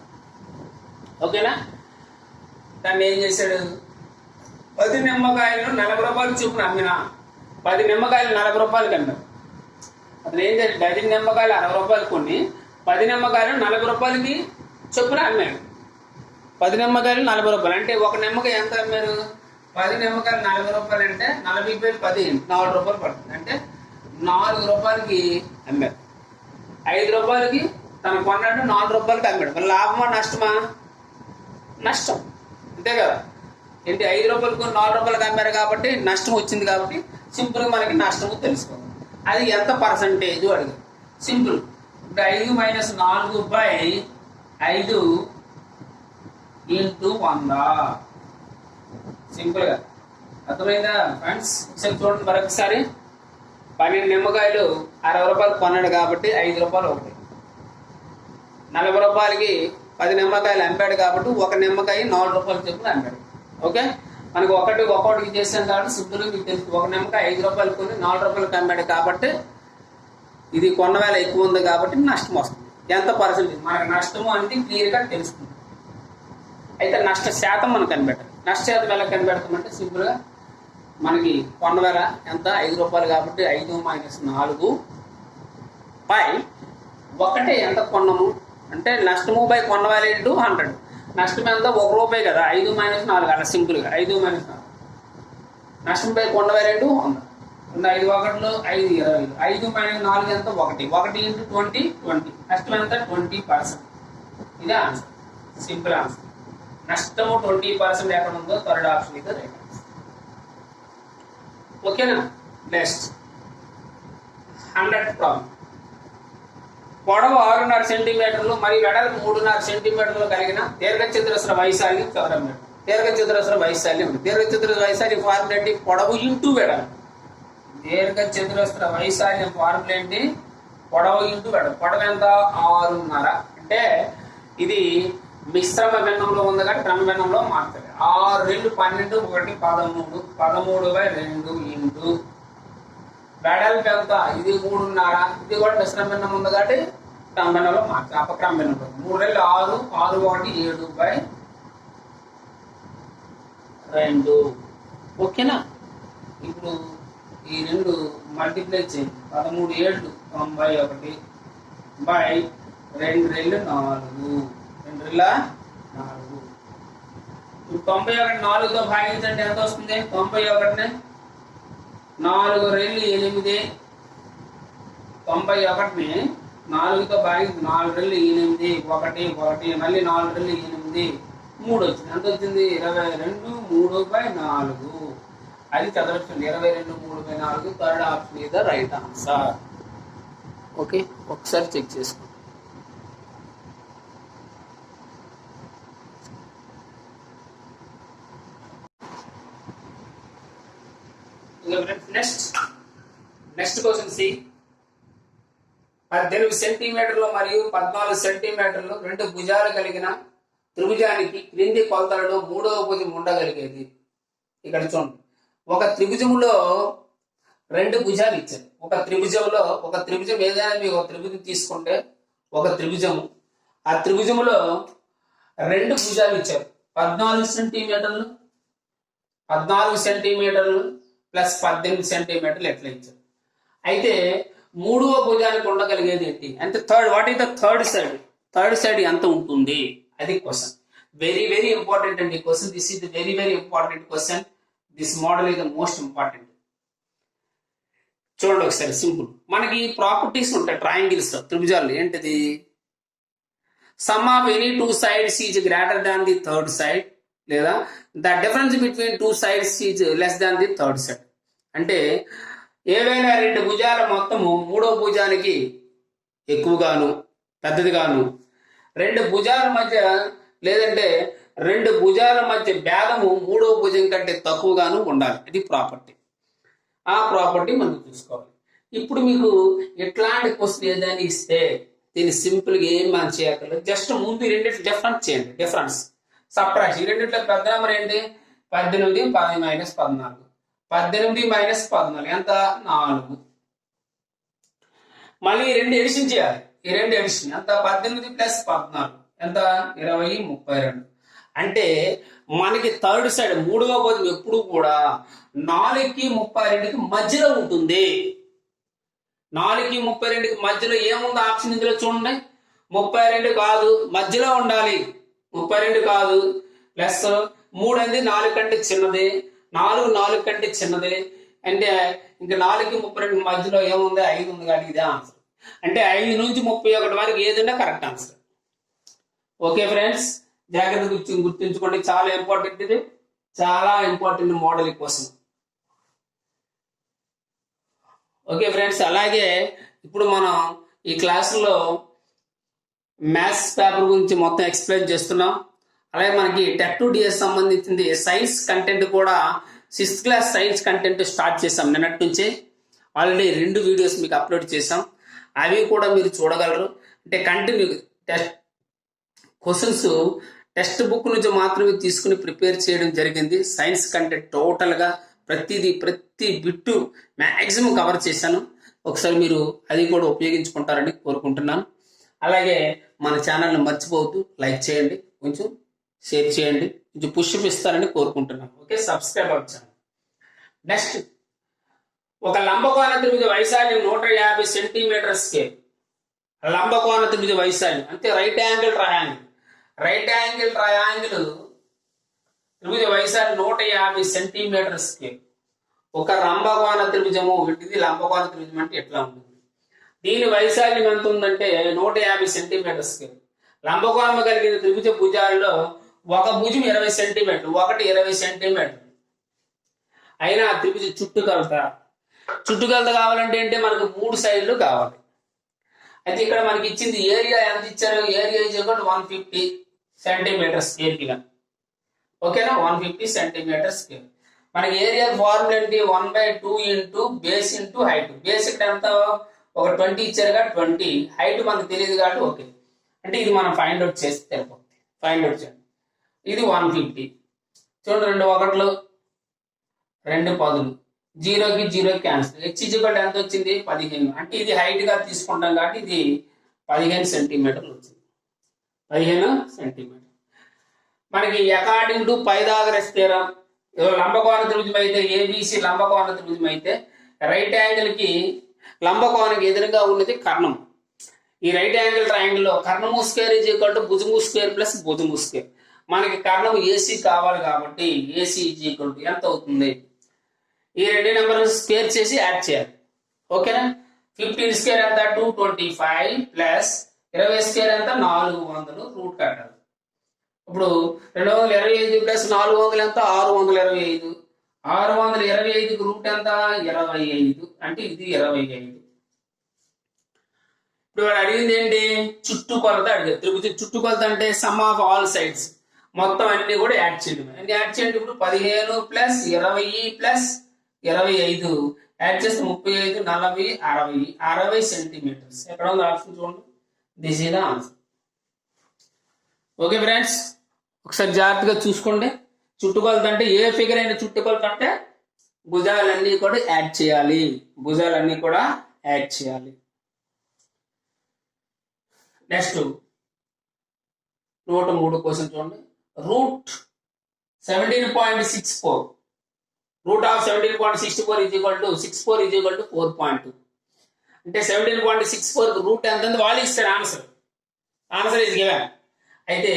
ఓకేనా. దాన్ని ఏం చేశాడు, 10 నిమ్మకాయలు 40 రూపాయలు చొప్పున అమ్మిన, 10 నిమ్మకాయలు 40 రూపాయలకి అమ్మాడు. అతను ఏం చేశాడు, డజన్ నిమ్మకాయలు 60 రూపాయలు కొన్ని 10 నిమ్మకాయలు 40 రూపాయలకి చొప్పున అమ్మాడు. 10 నిమ్మకాయలు 40 రూపాయలు అంటే ఒక నిమ్మకాయ ఎంత అమ్మారు, 10 నిమ్మకాయలు 40 రూపాయలు అంటే 40/10 4 రూపాయలు పడుతుంది. అంటే 4 రూపాయలకి అమ్మాడు. 5 రూపాయలకి తను కొన్నాడు, 4 రూపాయలకి అమ్మాడు. మరి లాభమా నష్టమా, నష్టం అంతే కదా. ఏంటి 5 రూపాయలకు 4 రూపాయలకి అమ్మారు కాబట్టి నష్టం వచ్చింది. కాబట్టి సింపుల్గా మనకి నష్టము తెలుసుకోవాలి. అది ఎంత పర్సంటేజ్ అడిగారు. సింపుల్. ఇప్పుడు 5 - 4/5 × 100. సింపుల్గా అర్థమైందా ఫ్రెండ్స్. ఒకసారి చూడండి మరొకసారి. 12 నిమ్మకాయలు 60 రూపాయలు కొన్నాడు కాబట్టి 5 రూపాయలు ఒకటి. 40 రూపాయలకి 10 నిమ్మకాయలు అమ్మాడు కాబట్టి ఒక నిమ్మకాయ 4 రూపాయలు చొప్పున అమ్మాడు. ఓకే. మనకి ఒక్కొక్కటికి చేసాం కాబట్టి సింపుల్గా మీకు తెలుసు. ఒక నిమ్మకాయ 5 రూపాయలు కొని 4 రూపాయలకి అమ్మాడు కాబట్టి ఇది కొన్న వేళ ఎక్కువ ఉంది కాబట్టి నష్టం వస్తుంది. ఎంత పర్సెంటేజ్ మనకు నష్టము అంటే క్లియర్గా తెలుస్తుంది. అయితే నష్ట శాతం మనం కనిపెట్టాలి. నష్ట శాతం ఎలా కనిపెడతామంటే సింపుల్గా మనకి కొన్న వేళ ఎంత 5 రూపాయలు కాబట్టి 5 - 4 ఒకటే ఎంత కొన్నాము అంటే నష్టము బై కొన్న వేళ × 100. నష్టం ఎంత, 1 రూపాయి కదా. 5 - 4 అలా సింపుల్గా 5 - 4 నష్టం బై కొన్న వేళ × 100. 5 1 5 20. 5 - 4 ఎంత, 1. 1 × 20 20. నష్టం ఎంత, 20%. ఇదే ఆన్సర్. Simple answer. నష్టము 20% ఎక్కడ ఉందో థర్డ్ ఆప్షన్ ఇది రైట్ ఆన్సర్. ఓకేనా. Next 100th problem. పొడవు 6.5 సెంటీమీటర్లు మరియు వెడల్పు 3.5 సెంటీమీటర్లు కలిగిన దీర్ఘచతురస్ర వైశాల్యం చదరం మీటర్. దీర్ఘచతురస్ర వైశాల్యం ఉంది. దీర్ఘచతురస్ర వైశాల్యం ఫార్ములా ఏంటి, పొడవు ఇంటూ వెడల్పు. దీర్ఘచతురస్ర వైశాల్యం ఫార్ములా ఏంటి, పొడవు ఇంటూ వెడల్పు. పొడవు ఎంత, 6.5. అంటే ఇది మిశ్రమ భిన్నంలో ఉంది కాబట్టి క్రమ భిన్నంలో మారుతుంది. 6 2 12 1 13 13/2 ఇంటూ వెడల్పు ఎంత, ఇది 3.5. ఇది కూడా మిశ్రమ భిన్నం ఉంది కాబట్టి క్రమ భిన్నంలో మార్చాలి. అపక్రమ భిన్నంలో 3 2 6 6 1 7/2. ఓకేనా. ఇప్పుడు ఈ రెండు మల్టిప్లై చేయండి. 13 7 91/2 2 2 4 2 2 4. ఇప్పుడు 91 4తో భాగించండి ఎంత వస్తుంది, 91ని 4 2 8. 91ని 4తో భాగించి 4 2 8 1 1 మళ్ళీ 4 2 8 3 వచ్చింది. ఎంత వచ్చింది, 22 3/4. అది చదవచ్చు. 22 3/4 థర్డ్ ఆప్షన్ ఇది రైట్ ఆన్సర్. ఓకే, ఒకసారి చెక్ చేసుకోండి. Next question C. 18 సెంటీమీటర్లు మరియు 14 సెంటీమీటర్లు 2 భుజాలు కలిగిన త్రిభుజానికి క్రింది కొలతలలో 3వ భుజం ఉండగలిగేది. ఇక్కడ చూడండి, ఒక త్రిభుజములో 2 భుజాలు ఇచ్చారు. ఒక త్రిభుజం ఏదైనా మీరు ఒక త్రిభుజం తీసుకుంటే ఒక త్రిభుజము, ఆ త్రిభుజములో 2 భుజాలు ఇచ్చారు. 14 సెంటీమీటర్లు ప్లస్ 18 సెంటీమీటర్లు ఎట్లా ఇచ్చారు. అయితే 3వ భుజానికి ఉండగలిగేది ఏంటి అంటే what is the third side ఎంత ఉంటుంది అది క్వశ్చన్. వెరీ వెరీ ఇంపార్టెంట్ అండి question. This is the very very important question. This model is the most important. చూడండి ఒకసారి సింపుల్. మనకి ప్రాపర్టీస్ ఉంటాయి ట్రయాంగిల్స్ త్రిభుజాలు. ఏంటిది, sum of any 2 sides is greater than the third side, లేదా the difference between 2 sides is less than the third side. అంటే ఏవైనా రెండు భుజాల మొత్తము మూడో భుజానికి ఎక్కువగాను పెద్దదిగాను రెండు భుజాల మధ్య లేదంటే రెండు భుజాల మధ్య భేదము మూడో భుజం కంటే తక్కువగాను ఉండాలి. ఇది ప్రాపర్టీ. ఆ ప్రాపర్టీ మనం చూసుకోవాలి. ఇప్పుడు మీకు ఇట్లాంటి క్వశ్చన్ ఏదైనా ఇస్తే దీన్ని సింపుల్గా ఏం మనం చేయక్కర్లేదు. జస్ట్ ముందు రెండింటి డిఫరెన్స్ చేయండి. డిఫరెన్స్ సప్రాక్షన్. ఈ రెండింటిలో పెద్ద నెంబర్ ఏంటి? 18 10 - 14. 18 - 14 ఎంత? 4. మళ్ళీ ఈ రెండు ఎడిషన్ చేయాలి. ఈ రెండు ఎడిషన్ ఎంత? 18 + 14 ఎంత? 20 32. అంటే మనకి థర్డ్ సైడ్ మూడవ పదం ఎప్పుడు కూడా 4కి 32కి మధ్యలో ఉంటుంది. 4కి 32కి మధ్యలో ఏముంది ఆప్షన్ ఇందులో చూడండి. 32 కాదు, మధ్యలో ఉండాలి. 32 కాదు. ప్లస్ 3 అనేది 4 కంటే చిన్నది, 4 కంటే చిన్నది. అంటే ఇంకా 4కి 32 మధ్యలో ఏముంది? 5 ఉంది కానీ ఇదే ఆన్సర్. అంటే 5 నుంచి 31 వరకు ఏదైనా కరెక్ట్ ఆన్సర్. ఓకే ఫ్రెండ్స్, జాగ్రత్త గుర్తుంచుకోండి. చాలా ఇంపార్టెంట్. ఇది చాలా ఇంపార్టెంట్ మోడల్ కోసం. ఓకే ఫ్రెండ్స్, అలాగే ఇప్పుడు మనం ఈ క్లాసులో మ్యాథ్స్ పేపర్ గురించి మొత్తం ఎక్స్ప్లెయిన్ చేస్తున్నాం. అలాగే మనకి టెట్ 2 DS సంబంధించింది సైన్స్ కంటెంట్ కూడా 6th class science content start చేసాం నిన్నటి నుంచే. ఆల్రెడీ 2 వీడియోస్ మీకు అప్లోడ్ చేసాం. అవి కూడా మీరు చూడగలరు. అంటే కంటిన్యూ క్వశ్చన్స్ టెక్స్ట్ బుక్ నుంచి మాత్రమే తీసుకుని ప్రిపేర్ చేయడం జరిగింది. సైన్స్ కంటెంట్ టోటల్గా ప్రతి బిట్టు మ్యాక్సిమం కవర్ చేశాను. ఒకసారి మీరు అది కూడా ఉపయోగించుకుంటారని కోరుకుంటున్నాను. అలాగే మన ఛానల్ని మర్చిపోవద్దు, లైక్ చేయండి, కొంచెం షేర్ చేయండి, కొంచెం పుష్ ఇస్తారని కోరుకుంటున్నాను. ఓకే, సబ్స్క్రైబ్ అవ్వచ్చు. నెక్స్ట్, ఒక లంబకోణ త్రిభుజ వైశాల్యం 150 సెంటీమీటర్ స్కేల్. లంబకోణ త్రిభుజ వైశాల్యం అంటే రైట్ యాంగిల్ ట్రయాంగిల్ త్రిభుజ వైశాల్యం 150 సెంటీమీటర్ స్కేల్. ఒక లంబకోణ త్రిభుజము. ఇది లంబకోణ త్రిభుజం అంటే ఎట్లా ఉంటుంది? దీని వైశాల్యం ఎంత ఉందంటే 150 సెంటీమీటర్ స్కేల్. లంబకోణం కలిగిన త్రిభుజ భుజాలలో ఒక భుజం 20 సెంటీమీటర్లు, ఒకటి 20 సెంటీమీటర్లు అయినా ఆ త్రిభుజ చుట్టుకొలత కావాలంటే అంటే మనకు 3 సైడ్లు కావాలి. అయితే ఇక్కడ మనకి ఇచ్చింది ఏరియా ఎంత ఇచ్చారు? Area is equal to 150 centimetre square. ఓకేనా? 150 సెంటీమీటర్ స్క్వేర్. మనకి ఏరియా ఫార్ములా ఏంటి? 1/2 into base into height. Base ఇక్కడ ఎంత? ఒక 20 ఇచ్చారు కాబట్టి 20. హైట్ మనకు తెలియదు కాబట్టి ఓకే. అంటే ఇది మనం ఫైండ్ అవుట్ చేస్తే తెలిపోతుంది. ఫైండ్ అవుట్ చేయండి. ఇది 150. చూడండి, 2 1లు 2 10లు, 0కి 0 క్యాన్సిల్. హెచ్ ఈక్వల్ ఎంత వచ్చింది? 15. అంటే ఇది హైట్ గా తీసుకుంటాం కాబట్టి ఇది 15 సెంటీమీటర్లు వచ్చింది. 15 సెంటీమీటర్. మనకి అకార్డింగ్ టు పైథాగరస్ థియరం లంబకోణ త్రిభుజం అయితే, ఏబిసి లంబకోణ త్రిభుజం అయితే రైట్ యాంగిల్ కి లంబకోణానికి ఎదురుగా ఉన్నది కర్ణం. ఈ రైట్ యాంగిల్ ట్రయాంగిల్ లో కర్ణము స్క్వేర్ ఈజ్ ఈక్వల్ టు భుజము స్క్వేర్ ప్లస్ భుజము స్క్వేర్. మనకి కర్ణం ఏసీ కావాలి కాబట్టి ఏసీ ఈజ్ ఈక్వల్ టు ఎంత అవుతుంది? ఈ 2 నెంబర్లు స్క్వేర్ చేసి యాడ్ చేయాలి. ఓకేనా? 15 స్క్వేర్ ఎంత? 225 ప్లస్ 20 స్క్వేర్ ఎంత? 400 రూట్ కట్టాలి. ఇప్పుడు 225 ప్లస్ 400 ఎంత? 625. 625కి రూట్ ఎంత? 25. అంటే ఇది 25. ఇప్పుడు వాడు అడిగింది ఏంటి? చుట్టుకొలత అడిగారు. త్రిభుజ చుట్టుకొలత అంటే సమ్ ఆఫ్ ఆల్ సైడ్స్, మొత్తం అన్ని కూడా యాడ్ చేయడం. అన్ని యాడ్ చేయండి. ఇప్పుడు 15 ప్లస్ 20 ప్లస్ 25 యాడ్ చేస్తే 35 40 60 సెంటీమీటర్స్. ఎక్కడ ఉంది ఆప్షన్ చూడండి. This is the answer. Okay friends, ఒకసారి జాగ్రత్తగా చూసుకోండి. చుట్టుకొలత అంటే ఏ ఫిగర్ అయిన చుట్టుకొలత అంటే భుజాలన్నీ కూడా యాడ్ చేయాలి. నెక్స్ట్ 103 క్వశ్చన్ చూడండి. Root 17.64. Root of 17.64 is equal to 64 is equal to 4.2. అంటే 17.64 రూట్ ఎంత వాళ్ళు ఇస్తారు. Answer is given. అయితే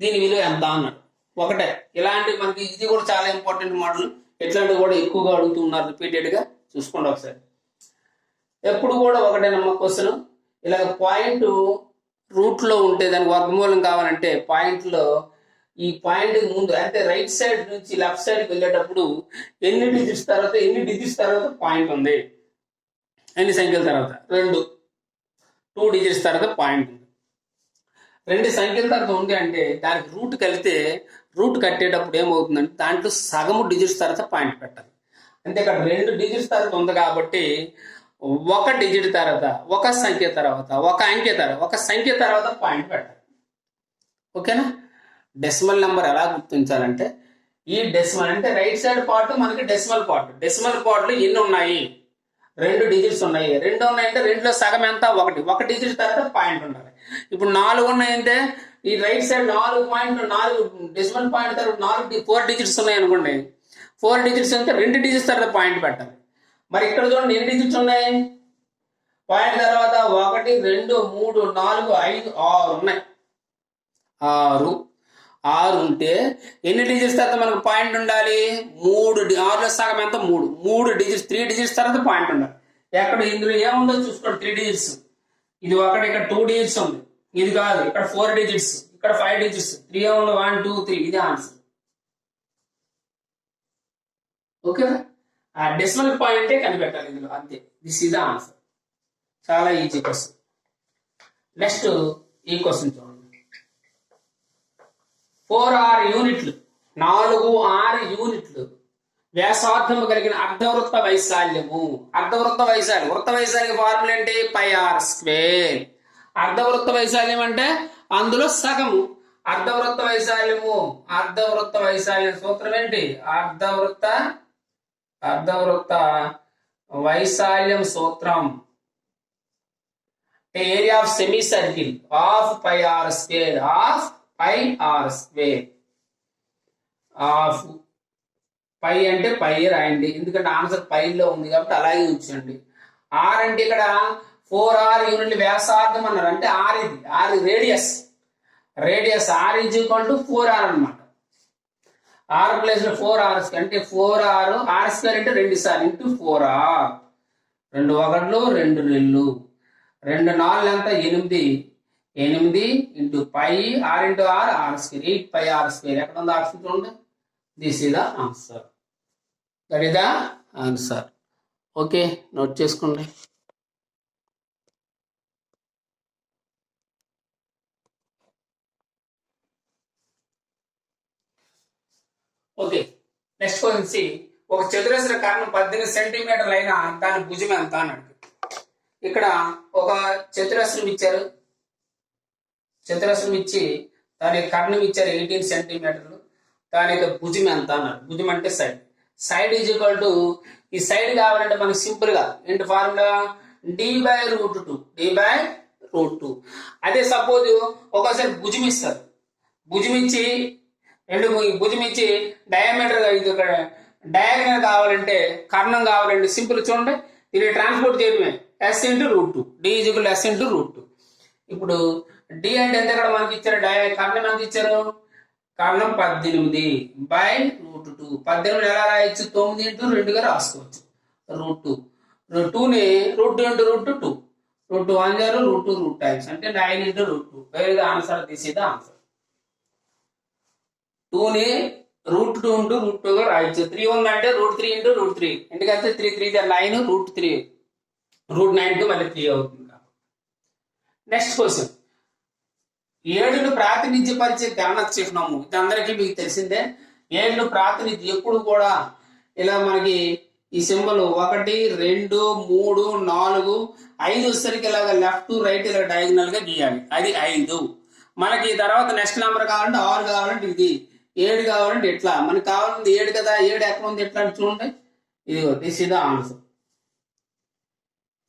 దీని విలువ ఎంత అన్నాడు. ఒకటే. ఇలాంటి మనకి ఇది కూడా చాలా ఇంపార్టెంట్ మోడల్. ఇట్లాంటివి కూడా ఎక్కువగా అడుగుతున్నారు రిపీటెడ్ గా. చూసుకోండి ఒకసారి. ఎప్పుడు కూడా ఒకటేనమ్మ క్వశ్చన్. ఇలా పాయింట్ రూట్ లో ఉంటే దానికి వర్గమూలం కావాలంటే పాయింట్ లో ఈ పాయింట్ ముందు అంటే రైట్ సైడ్ నుంచి లెఫ్ట్ సైడ్కి వెళ్ళేటప్పుడు ఎన్ని డిజిట్స్ తర్వాత పాయింట్ ఉంది, ఎన్ని సంఖ్యల తర్వాత 2 డిజిట్స్ తర్వాత పాయింట్ ఉంది. 2 సంఖ్యల తర్వాత ఉంది అంటే దానికి రూట్ కలిపితే రూట్ కట్టేటప్పుడు ఏమవుతుందంటే దాంట్లో సగము డిజిట్స్ తర్వాత పాయింట్ పెట్టాలి. అంటే ఇక్కడ 2 డిజిట్స్ తర్వాత ఉంది కాబట్టి 1 డిజిట్ తర్వాత 1 సంఖ్య తర్వాత 1 సంఖ్య తర్వాత పాయింట్ పెట్టాలి. ఓకేనా? డెసిమల్ నెంబర్ ఎలా గుర్తించాలంటే ఈ డెసిమల్ అంటే రైట్ సైడ్ పార్ట్ మనకి డెసిమల్ పార్ట్లో ఎన్ని ఉన్నాయి, 2 డిజిట్స్ ఉన్నాయి. 2 ఉన్నాయంటే 2లో సగం ఎంత, 1 డిజిట్ తర్వాత పాయింట్ ఉండాలి. ఇప్పుడు 4 ఉన్నాయంటే ఈ రైట్ సైడ్ 4 డెసిమల్ పాయింట్ తర్వాత 4 డిజిట్స్ ఉన్నాయి అనుకోండి. 4 డిజిట్స్ అంటే 2 డిజిట్స్ తర్వాత పాయింట్ పెట్టాలి. మరి ఇక్కడ చూడండి ఎన్ని డిజిట్స్ ఉన్నాయి, పాయింట్ తర్వాత 1 2 3 4 5 6 ఉన్నాయి. 6 ఉంటే ఎన్ని డిజిట్స్ తర్వాత మనకు పాయింట్ ఉండాలి, 6లో సగం ఎంత 3 డిజిట్స్ 3 డిజిట్స్ తర్వాత పాయింట్ ఉండాలి. ఎక్కడ ఇందులో ఏముందో చూసుకోండి, 3 డిజిట్స్, ఇది ఇక్కడ 2 డిజిట్స్ ఉంది, ఇది కాదు, ఇక్కడ 4 డిజిట్స్, ఇక్కడ 5 డిజిట్స్, 3 ఏముంది 1 2 3, ఇది ఆన్సర్. ఓకే, ఆ డెసిమల్ పాయింటే కనిపెట్టాలి ఇందులో, అంతే. This is the answer. చాలా ఈజీ క్వశ్చన్. నెక్స్ట్ ఈ క్వశ్చన్ చూడండి. 4 యూనిట్లు 4 యూనిట్లు వ్యాసార్థము కలిగిన అర్ధవృత్త వైశాల్యము. వృత్త వైశాల్య ఫార్ములా ఏంటి, πr². అర్ధవృత్త వైశాల్యం అంటే అందులో సగము. అర్ధవృత్త వైశాల్యం సూత్రం ఏంటి, అర్ధవృత్త వైశాల్యం సూత్రం area of semi circle of πr². Of pi అంటే పై రాయండి, ఎందుకంటే ఆన్సర్ పైలో ఉంది కాబట్టి అలాగే ఉంచండి. ఆర్ అంటే ఇక్కడ 4 యూనిట్లు వ్యాసార్థం అన్నారు, అంటే R radius R is equal to 4r అనమాట. ఆర్ ప్లేస్ లో 4r అంటే 4r r² అంటే 2 సార్లు ఇంటూ 4r, 2 1 2 2 2 4 ఎంత 8 into pi r into r r², 8πr². ఎక్కడ ఉంది ఆప్షన్ చూడండి, this is the answer. That is the answer. Okay, note చేసుకోండి. Okay, next question. ఒక చతురస్ర కర్ణం 18 సెంటీమీటర్లు అయినా దాని భుజం ఎంత అని అడుగు. ఇక్కడ ఒక చతురస్రం ఇచ్చి దాని కర్ణం ఇచ్చారు 18 సెంటీమీటర్లు, దాని యొక్క భుజం ఎంత అన్నారు. భుజం అంటే సైడ్ ఈజ్ ఈక్వల్ టు, ఈ సైడ్ కావాలంటే మనకి సింపుల్ గా ఏంటి ఫార్ములా, d/√2. అదే సపోజ్ ఒకసారి భుజం ఇస్తారు, భుజం ఇచ్చి డయామీటర్ డయాగ్నల్ కావాలంటే, కర్ణం కావాలంటే సింపుల్ చూడండి, దీన్ని ట్రాన్స్పోర్ట్ చేయడమే s/√2, d = s/√2. ఇప్పుడు d అంటే ఎంత ఇక్కడ మనకి ఇచ్చారు, కర్ణం ఎంత ఇచ్చారు, కర్ణం 18/√2. 18 ఎలా రాయొచ్చు, 9/2గా రాసుకోవచ్చు. √2 2ని √2 √1 √2 టైమ్స్ అంటే 9/√2. Wear is the answer, this is the answer. 2ని √2 √2గా రాయొచ్చు. 3 ఉందంటే √3 √3, ఎందుకంటే 3 3 9, √3 √9 మళ్ళీ 3 అవుతుంది. Next question. 7ను ప్రాతినిధ్యపరిచే గణన చిహ్నము. ఇది అందరికీ మీకు తెలిసిందే. 7ను ప్రాతినిధ్యం ఎప్పుడు కూడా ఇలా మనకి ఈ సింబల్ 1 2 3 4 5 వచ్చేసరికి ఇలాగ లెఫ్ట్ రైట్ ఇలా డయాగ్నల్ గా గీయాలి, అది 5. మనకి తర్వాత నెక్స్ట్ నెంబర్ కావాలంటే 6 కావాలంటే ఇది, 7 కావాలంటే ఎట్లా, మనకి కావాలంటే 7 కదా, 7 ఎక్కడ ఉంది ఎట్లా అంటే చూడండి, ఇదిగో దిస్ ఇస్ ద ఆన్సర్.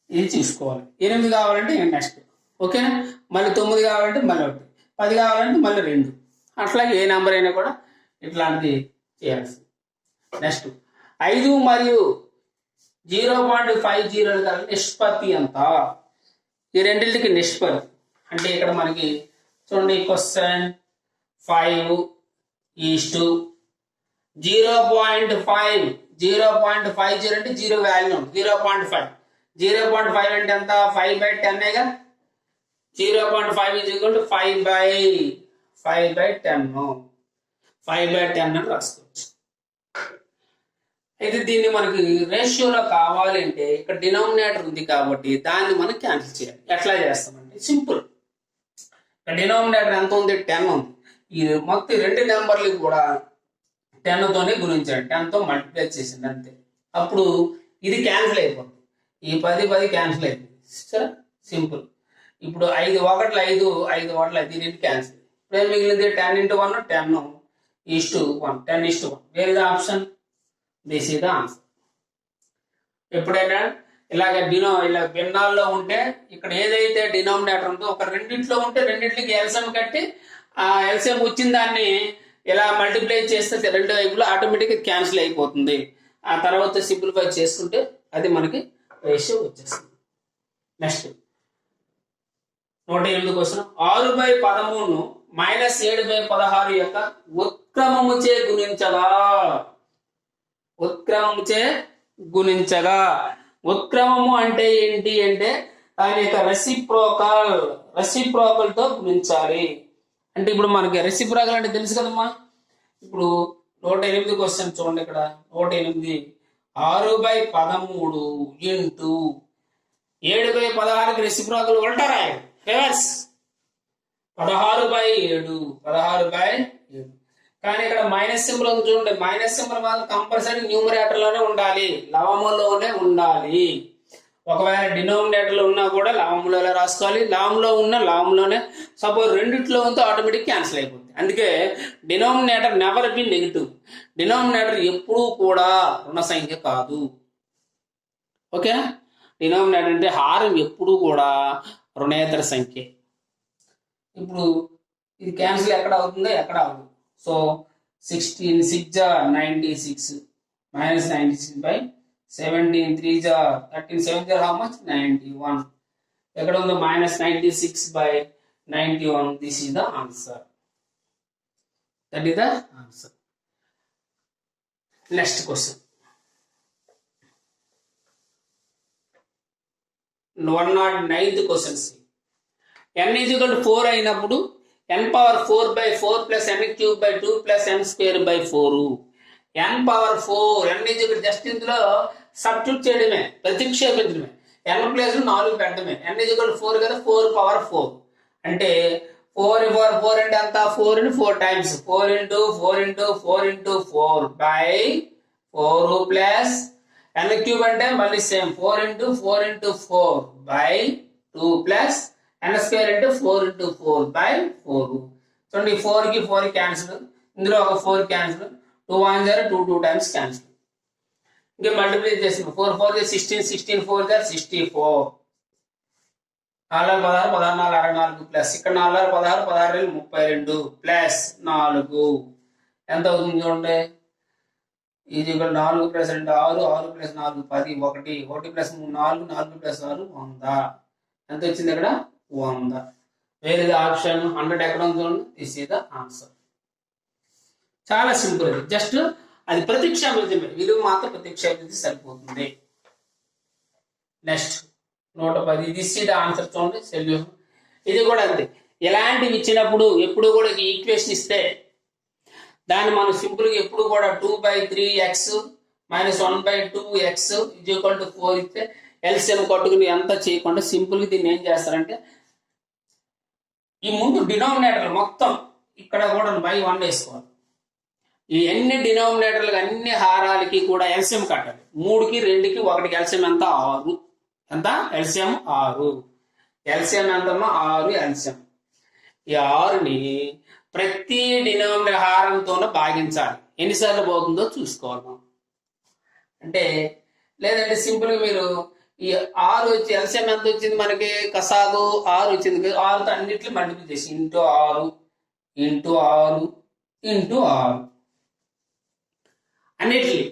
ఇది చూసుకోవాలి. 8 కావాలంటే నెక్స్ట్, ఓకేనా, మళ్ళీ 9 కావాలంటే మళ్ళీ 1, 10 కావాలంటే మళ్ళీ 2, అట్లాగే ఏ నెంబర్ అయినా కూడా ఇట్లాంటిది చేయాల్సింది. నెక్స్ట్ 5 మరియు 0.50 నిష్పత్తి ఎంత. ఈ రెండింటికి నిష్పత్తి అంటే ఇక్కడ మనకి చూడండి క్వశ్చన్ 5:0.5. 0.50 అంటే 0 వాల్యూ 0.5. 0.5 అంటే ఎంత, 5/10గా. 0.5 = 5/10. 5/10 అని రాసుకోవచ్చు. అయితే దీన్ని మనకి రేషియోలో కావాలంటే ఇక్కడ డినామినేటర్ ఉంది కాబట్టి దాన్ని మనం క్యాన్సిల్ చేయాలి. ఎట్లా చేస్తామంటే సింపుల్. ఇక్కడ డినామినేటర్ ఎంత ఉంది? 10 ఉంది. ఈ మొత్తం రెండు నెంబర్లు కూడా 10తోనే గుణించాడు, 10తో మల్టిప్లై చేసింది అంతే. అప్పుడు ఇది క్యాన్సిల్ అయిపోతుంది, ఈ 10 క్యాన్సిల్ అయిపోయింది. సరే సింపుల్. ఇప్పుడు 5 ఒకట్లు 5, 5 ఒకట్లు 5, దీనికి క్యాన్సిల్. ఇప్పుడు ఏం మిగిలింది? 10 × 1 10:1, 10:1. Wear is the option? This is the answer. ఎప్పుడైనా ఇలా భిన్నాల్లో ఉంటే ఇక్కడ ఏదైతే డినామినేటర్ ఉందో ఒక రెండింటిలో ఉంటే రెండింటికి ఎల్సిఎం కట్టి ఆ ఎల్సిఎం వచ్చిన దాన్ని ఇలా మల్టిప్లై చేస్తే రెండు వైపులు ఆటోమేటిక్గా క్యాన్సిల్ అయిపోతుంది. ఆ తర్వాత సింప్లిఫై చేసుకుంటే అది మనకి రేషియో వచ్చేస్తుంది. Next 108 question. 6/13 -7/16 యొక్క ఉత్క్రమముచే గుణించగా. ఉత్క్రమము అంటే ఏంటి అంటే దాని యొక్క రెసిప్రోకల్ తో గుణించాలి. అంటే ఇప్పుడు మనకి రెసిప్రోకల్ అంటే తెలుసు కదమ్మా. ఇప్పుడు 108 క్వశ్చన్ చూడండి. ఇక్కడ 108 6/13 ఇంటూ 7/16కి రెసిప్రోకల్ ఉల్టారా రివర్స్ 16/7. కానీ ఇక్కడ మైనస్ సింబల్ ఉంది చూడండి. మైనస్ సింబల్ మాత్రం కంపల్సరీ న్యూమరేటర్ లోనే ఉండాలి, లవములోనే ఉండాలి. ఒకవేళ డినోమినేటర్ లో ఉన్నా కూడా లవములో రాసుకోవాలి, లవంలో ఉన్న లవంలోనే. సపోజ్ రెండిట్లో ఉంటే ఆటోమేటిక్ క్యాన్సిల్ అయిపోతుంది. అందుకే denominator never be negative. Denominator ఎప్పుడూ కూడా రుణ సంఖ్య కాదు. ఓకే, డినోమినేటర్ అంటే హారం ఎప్పుడూ కూడా రుణేతర సంఖ్య. ఇప్పుడు ఇది క్యాన్సిల్ ఎక్కడ అవుతుందో ఎక్కడ అవుతుంది. So 16 6 96 -96/17 3 13 7 how much 91. ఎక్కడ ఉందో -96/91. This is the answer. That is the answer. Next question 109th question. n = 4 అయినప్పుడు n⁴/4 + n³ 2 + n²/4. n⁴ n just ఇందులో సబ్స్టిట్యూట్ చేయడమే, ప్రతిక్షేపించడమే. n ప్లేస్ 4 పెట్టడమే. n = 4 కదా, 4⁴ అంటే 4 అంటే ఎంత? 4 ని 4 టైమ్స్ 4 × 4 × 4 × 4/4 ప్లస్ n³ అంటే మళ్ళీ సేమ్ 4 × 4 × 4/2 ప్లస్ n² అంటే 4 × 4/4. చూడండి 4కి 4 క్యాన్సిల్, ఇందులో ఒక 4 క్యాన్సిల్, 2 1 0 2 2 టైమ్స్ క్యాన్సిల్. ఇంకా మల్టిప్లై చేసిన 4 4 16 16 4 64 4 16 16 64 ప్లస్ ఇక్కడ 4 16 16 32 ప్లస్ 4 ఎంత అవుతుంది చూడండి. ఇది 4 + 2 6 6 + 4 10 1 1 + 3 4 4 + 6 100. ఎంత వచ్చింది ఇక్కడ? 100. Wear is the option? 100 ఎక్కడ ఉంది చూడండి. This is the answer. చాలా సింపుల్. అది జస్ట్ అది ప్రతిక్షేపించమే, విలువ మాత్రం ప్రతిక్షేపించి సరిపోతుంది. Next 110. This is the answer చూడండి. సొల్యూషన్ ఇది కూడా అంతే. ఎలాంటివి ఇచ్చినప్పుడు ఎప్పుడు కూడా ఈక్వేషన్ ఇస్తే దాన్ని మనం సింపుల్ గా ఎప్పుడు కూడా 2/3x - 1/2x = 4 ఇస్తే ఎల్సిఎం కొట్టుకుని ఎంత చేయకుండా సింపుల్ గా దీన్ని ఏం చేస్తారంటే ఈ ముందు డినామినేటర్ మొత్తం ఇక్కడ కూడా బై 1 వేసుకోవాలి. ఈ అన్ని డినామినేటర్లు అన్ని హారాలకి కూడా ఎల్సిఎం కట్టాలి. 3కి 2కి 1కి ఎల్సిఎం ఎంత? 6. ఎంత ఎల్సిఎం? 6. ఎల్సిఎం ఎంతమ్మా? 6 ఎల్సిఎం. ఈ 6ని ప్రతి డినామినేటర్ హారంతోనూ భాగించాలి. ఎన్నిసార్లు పోతుందో చూసుకోవాలి మనం. అంటే లేదంటే సింపుల్ గా మీరు ఈ 6 వచ్చి ఎల్సిఎం ఎంత వచ్చింది మనకి? కసాగు 6 వచ్చింది. 6తో అన్నిట్లు మల్టిప్లై చేసి × 6 × 6 × 6 అన్నిట్లు.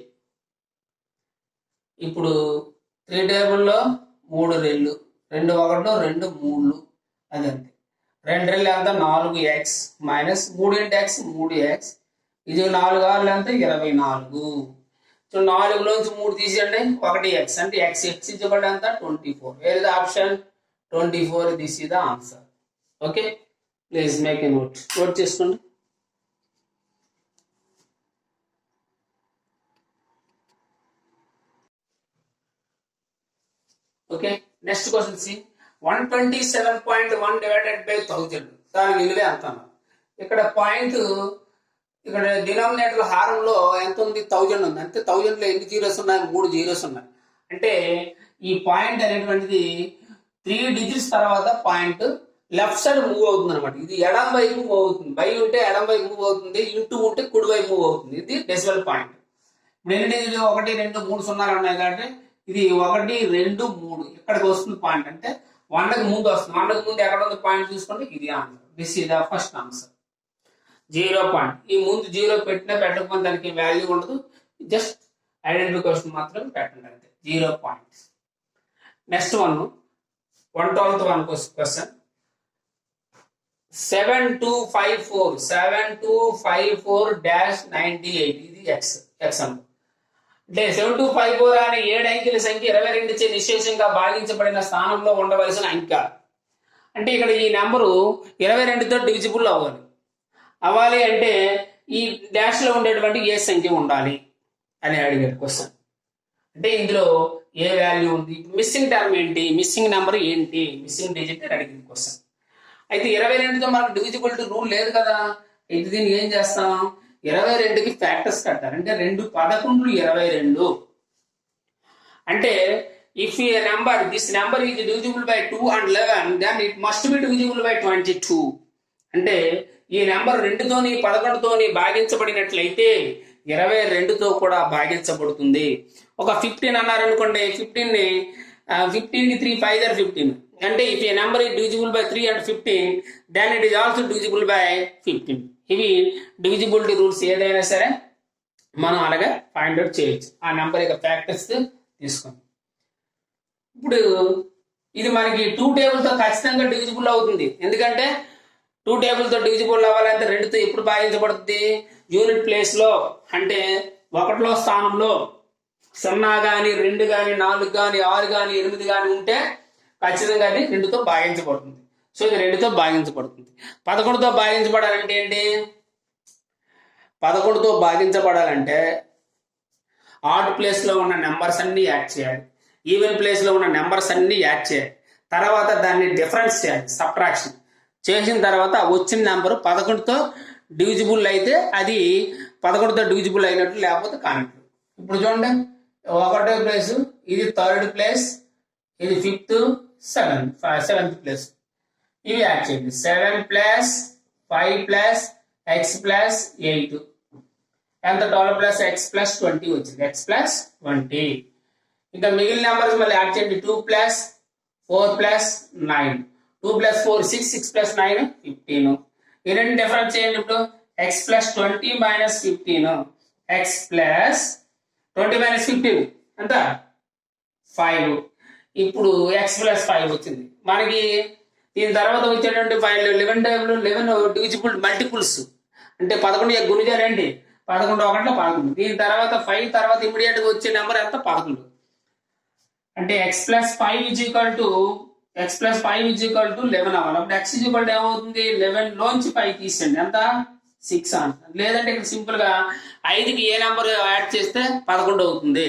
ఇప్పుడు 3 టేబుల్లో 3 రెళ్ళు, 2 1 2 3 అదంతే. 2 రెళ్ళు ఎంత? 4x minus 3 × x 3x. ఇది 4 6 ఎంత? 24. 4లోంచి 3 తీసేయండి, 1x అంటే x ఎంత? 24. Where is the option? 24. This is the answer. Okay, please make a note చేసుకోండి. Okay, next question C 127.1 divided by 1000 దాని విలువే అంత. ఇక్కడ పాయింట్, ఇక్కడ డినామినేటర్ హారంలో ఎంత ఉంది? 1000 ఉంది. అంటే 1000 లో ఎన్ని జీరోస్ ఉన్నాయి? 3 జీరోస్ ఉన్నాయి. అంటే ఈ పాయింట్ అనేటువంటిది 3 డిజిట్స్ తర్వాత పాయింట్ లెఫ్ట్ సైడ్ మూవ్ అవుతుంది అనమాట. ఇది ఎడం వైపు మూవ్ అవుతుంది. బై ఉంటే ఎడం వైపు మూవ్ అవుతుంది, ఇంటూ ఉంటే కుడి వైపు మూవ్ అవుతుంది. ఇది డెసిమల్ పాయింట్. ఇప్పుడు ఎన్ని డిజిట్లు? 1 2 3 సున్నాలు ఉన్నాయి కాబట్టి ఇది 1 2 3 ఇక్కడికి వస్తుంది పాయింట్. అంటే 100కి ముందు వస్తుంది. 100కి ముందు ఎక్కడ ఉంది పాయింట్ చూసుకుంటే ఇది answer. This is the first answer. 0 point. ఈ ముందు 0 పెట్టినా పెట్టకపోతే దానికి వాల్యూ ఉండదు. జస్ట్ ఐడెంటిఫికేషన్ మాత్రం పెట్టండి అంతే. 0 పాయింట్. నెక్స్ట్ 112th క్వశ్చన్ 7254-98 ఇది ఎక్స్ అంటారు. అంటే 7254 అనే 7 అంకెల సంఖ్య 22 చే నిశేషంగా భాగించబడిన స్థానంలో ఉండవలసిన అంక. అంటే ఇక్కడ ఈ నెంబరు 22తో డివిజిబుల్ అవ్వాలి అంటే ఈ డాష్ లో ఉండేటువంటి ఏ సంఖ్య ఉండాలి అని అడిగాడు క్వశ్చన్. అంటే ఇందులో ఏ వాల్యూ ఉంది? మిస్సింగ్ టర్మ్ ఏంటి? మిస్సింగ్ నెంబర్ ఏంటి? మిస్సింగ్ డిజిట్ అని అడిగింది క్వశ్చన్. అయితే 22తో మనకు డివిజిబిలిటీ రూల్ లేదు కదా. అయితే దీన్ని ఏం చేస్తాం? 22కి ఫ్యాక్టర్స్ కట్టాలి. అంటే 2 11 22. అంటే if A number, this number is divisible by 2 and 11, then it must be divisible by 22. అంటే ఈ నెంబర్ 2తోని 11తోని భాగించబడినట్లయితే 22తో కూడా భాగించబడుతుంది. ఒక 15 అన్నారనుకోండి, 15ని 3 5 are 15. అంటే if A number is divisible by 3 and 15, then it is also divisible by 15. ఇవి డివిజిబిలిటీ రూల్స్. ఏదైనా సరే మనం అలాగే ఫైండ్ అవుట్ చేయొచ్చు. ఆ నెంబర్ యొక్క ఫ్యాక్టర్స్ తీసుకొని ఇప్పుడు ఇది మనకి 2 టేబుల్తో ఖచ్చితంగా డివిజిబుల్ అవుతుంది. ఎందుకంటే 2 టేబుల్తో డివిజిబుల్ అవ్వాలంటే 2తో ఎప్పుడు భాగించబడుతుంది? యూనిట్ ప్లేస్ లో. అంటే 1లో స్థానంలో 0 కానీ 2 కానీ 4 కానీ 6 కానీ 8 కానీ ఉంటే ఖచ్చితంగా అది 2తో భాగించబడుతుంది. సో ఇది 2తో భాగించబడుతుంది. 11తో భాగించబడాలంటే ఏంటి? 11తో భాగించబడాలంటే ఆడ్ ప్లేస్ లో ఉన్న నెంబర్స్ అన్ని యాడ్ చేయాలి, ఈవెన్ ప్లేస్ లో ఉన్న నెంబర్స్ అన్ని యాడ్ చేయాలి. తర్వాత దాన్ని డిఫరెన్స్ చేయాలి, సబ్ట్రాక్షన్ చేసిన తర్వాత వచ్చిన నెంబర్ 11తో డివిజిబుల్ అయితే అది 11తో డివిజిబుల్ అయినట్లు, లేకపోతే కానట్లు. ఇప్పుడు చూడండి, 1వ ప్లేస్, ఇది 3rd ప్లేస్, ఇది 5th, 7th ప్లేస్. ఇవి యాడ్ చేయండి. 7 ప్లస్ 5 ప్లస్ x ప్లస్ 8 ఎంత? 12 ప్లస్ x ప్లస్ 20 వచ్చింది. x plus 20. ఇంకా మిగిలిన నెంబర్స్ మళ్ళీ యాడ్ చేయండి. 2 ప్లస్ 4 ప్లస్ 9, 2 ప్లస్ 4 6, 6 ప్లస్ 9 15. ఈ రెండు డిఫరెన్స్ చేయండి. ఇప్పుడు x plus 20 minus 15, x plus 20 minus 15 ఎంత? 5. ఇప్పుడు x ప్లస్ 5 వచ్చింది మనకి. దీని తర్వాత వచ్చేటువంటి 11 డివిజిబుల్ మల్టిపుల్స్. అంటే 11 గుణిజాలేంటి? 11 1 11. దీని తర్వాత 5 తర్వాత ఇమీడియట్ గా వచ్చే నెంబర్ ఎంత? 11. అంటే x plus 5 is equal to 11 అవ్వాలి. అప్పుడు x ఈజ్ ఈక్వల్ టు ఏమవుతుంది? 11 లోంచి 5 తీసేయండి ఎంత? 6 అంటారు. లేదంటే ఇక్కడ సింపుల్ గా 5కి ఏ నెంబర్ యాడ్ చేస్తే 11 అవుతుంది,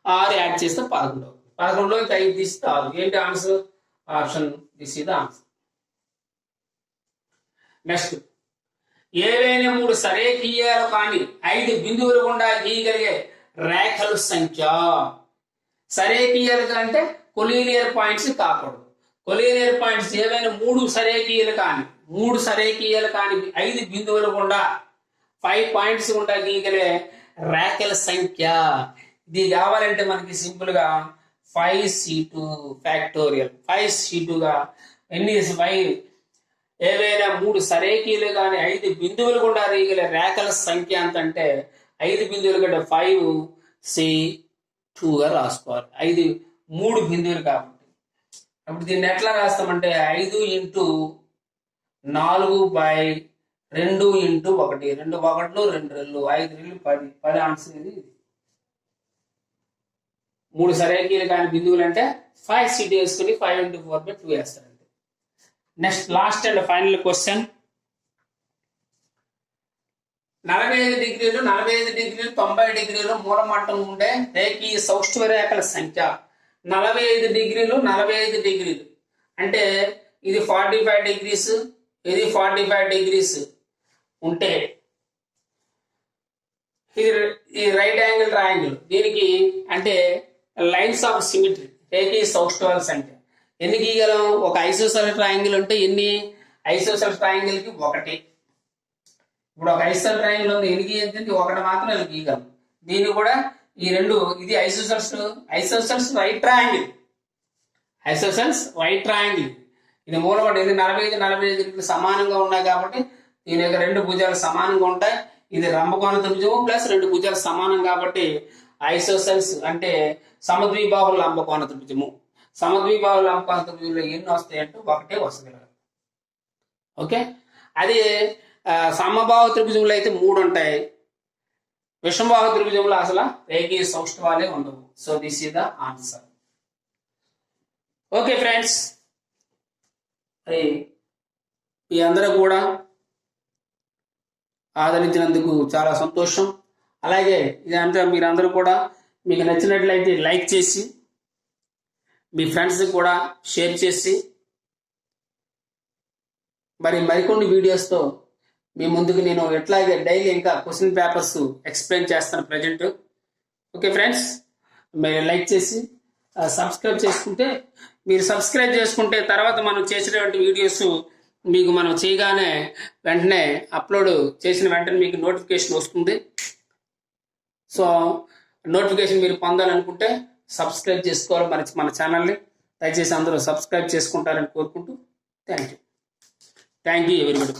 6 యాడ్ చేస్తే 11 అవుతుంది. 11లోంచి 5 తీస్తే 6. ఏంటి answer? Option this is the answer. Next, ఏవైనా 3 సరేఖీయాలు కానీ 5 బిందువులు గుండా గీయగలిగే రేఖల సంఖ్య. సరేఖీయాలు అంటే కొలీనియర్ పాయింట్స్ కాకూడదు. కొలీనియర్ పాయింట్స్ ఏవైనా 3 సరేఖీయాలు కానీ 5 బిందువులు గుండా 5 పాయింట్స్ గుండా గీయగలిగే రేఖల సంఖ్య. ఇది కావాలంటే మనకి సింపుల్ గా 5c2 ఫ్యాక్టోరియల్. 5c2గా ఎన్ని 5 ఏవైనా 3 సరేఖీలు కానీ 5 బిందువులు గుండా గీయగలిగే రేఖల సంఖ్య ఎంత అంటే 5 బిందువులు కంటే 5c2గా రాసుకోవాలి. 3 బిందువులు కాబట్టి. అప్పుడు దీన్ని ఎట్లా రాస్తామంటే 5 ఇంటూ 4/2 ఇంటూ 1, 2 1 2 2 5 2 10 ఆన్సర్. ఇది 3 సరేఖీలు కానీ బిందువులు అంటే 5c2 వేసుకుని 5 into 4/2 వేస్తారండి. Next, last and final question 45 డిగ్రీలు 90 డిగ్రీలు మూలమట్టం ఉండే రేఖీయ సౌష్ఠవ రేఖల సంఖ్య. 45 డిగ్రీలు అంటే ఇది 45 డిగ్రీస్, ఇది 45 డిగ్రీస్ ఉంటే ఇది ఈ రైట్ యాంగిల్ ట్రయాంగిల్. దీనికి అంటే లైన్స్ ఆఫ్ సిమిట్రీ, రేఖీయ సౌష్ఠవాల సంఖ్య ఎన్ని గీయగలం? ఒక ఐసోసెల్ ట్రయాంగిల్ ఉంటే ఎన్ని? ఐసోసెల్ ట్రయాంగిల్ కి 1. ఇప్పుడు ఒక ఐసోసెల్ ట్రయాంగిల్ ఉంది, ఎన్ని గీయంటే 1 మాత్రం ఇలా గీయగలం. దీన్ని కూడా ఈ రెండు, ఇది ఐసోసెల్స్ రైట్ ట్రయాంగిల్, ఇది మూలపడి ఇది 45 డిగ్రీలు సమానంగా ఉన్నాయి కాబట్టి దీని యొక్క 2 భుజాలు సమానంగా ఉంటాయి. ఇది రంభకోణ త్రిభుజము ప్లస్ 2 భుజాలు సమానం కాబట్టి ఐసోసెల్స్ అంటే సమద్విబాహుల లంబకోణ త్రిభుజము. సమద్విబాహుల లంబకోణ త్రిభుజంలో ఎన్ని వస్తాయి అంటే 1 వస్తుంది. ఓకే, అది సమబాహు త్రిభుజంలో అయితే 3 ఉంటాయి. విషమబాహు త్రిభుజంలో అసలు రేఖీయ సౌష్ఠవాలే ఉండవు. So this is the answer. Okay friends, మీ అందరూ కూడా ఆదరించినందుకు చాలా సంతోషం. అలాగే ఇదంతా మీరందరూ కూడా మీకు నచ్చినట్లయితే లైక్ చేసి మీ ఫ్రెండ్స్కి కూడా షేర్ చేసి మరికొన్ని వీడియోస్తో మీ ముందుకు నేను ఎట్లాగే డైలీ ఇంకా క్వశ్చన్ పేపర్స్ ఎక్స్ప్లెయిన్ చేస్తాను ప్రజెంట్. ఓకే ఫ్రెండ్స్, మీరు లైక్ చేసి సబ్స్క్రైబ్ చేసుకుంటే తర్వాత మనం చేసినటువంటి వీడియోస్ మీకు మనం చేయగానే వెంటనే అప్లోడ్ చేసిన వెంటనే మీకు నోటిఫికేషన్ వస్తుంది. సో నోటిఫికేషన్ మీరు పొందాలనుకుంటే సబ్స్క్రైబ్ చేసుకోవాలి మన ఛానల్ని. దయచేసి అందరూ సబ్స్క్రైబ్ చేసుకుంటారని కోరుకుంటూ థ్యాంక్ యూ ఎవరిబడి.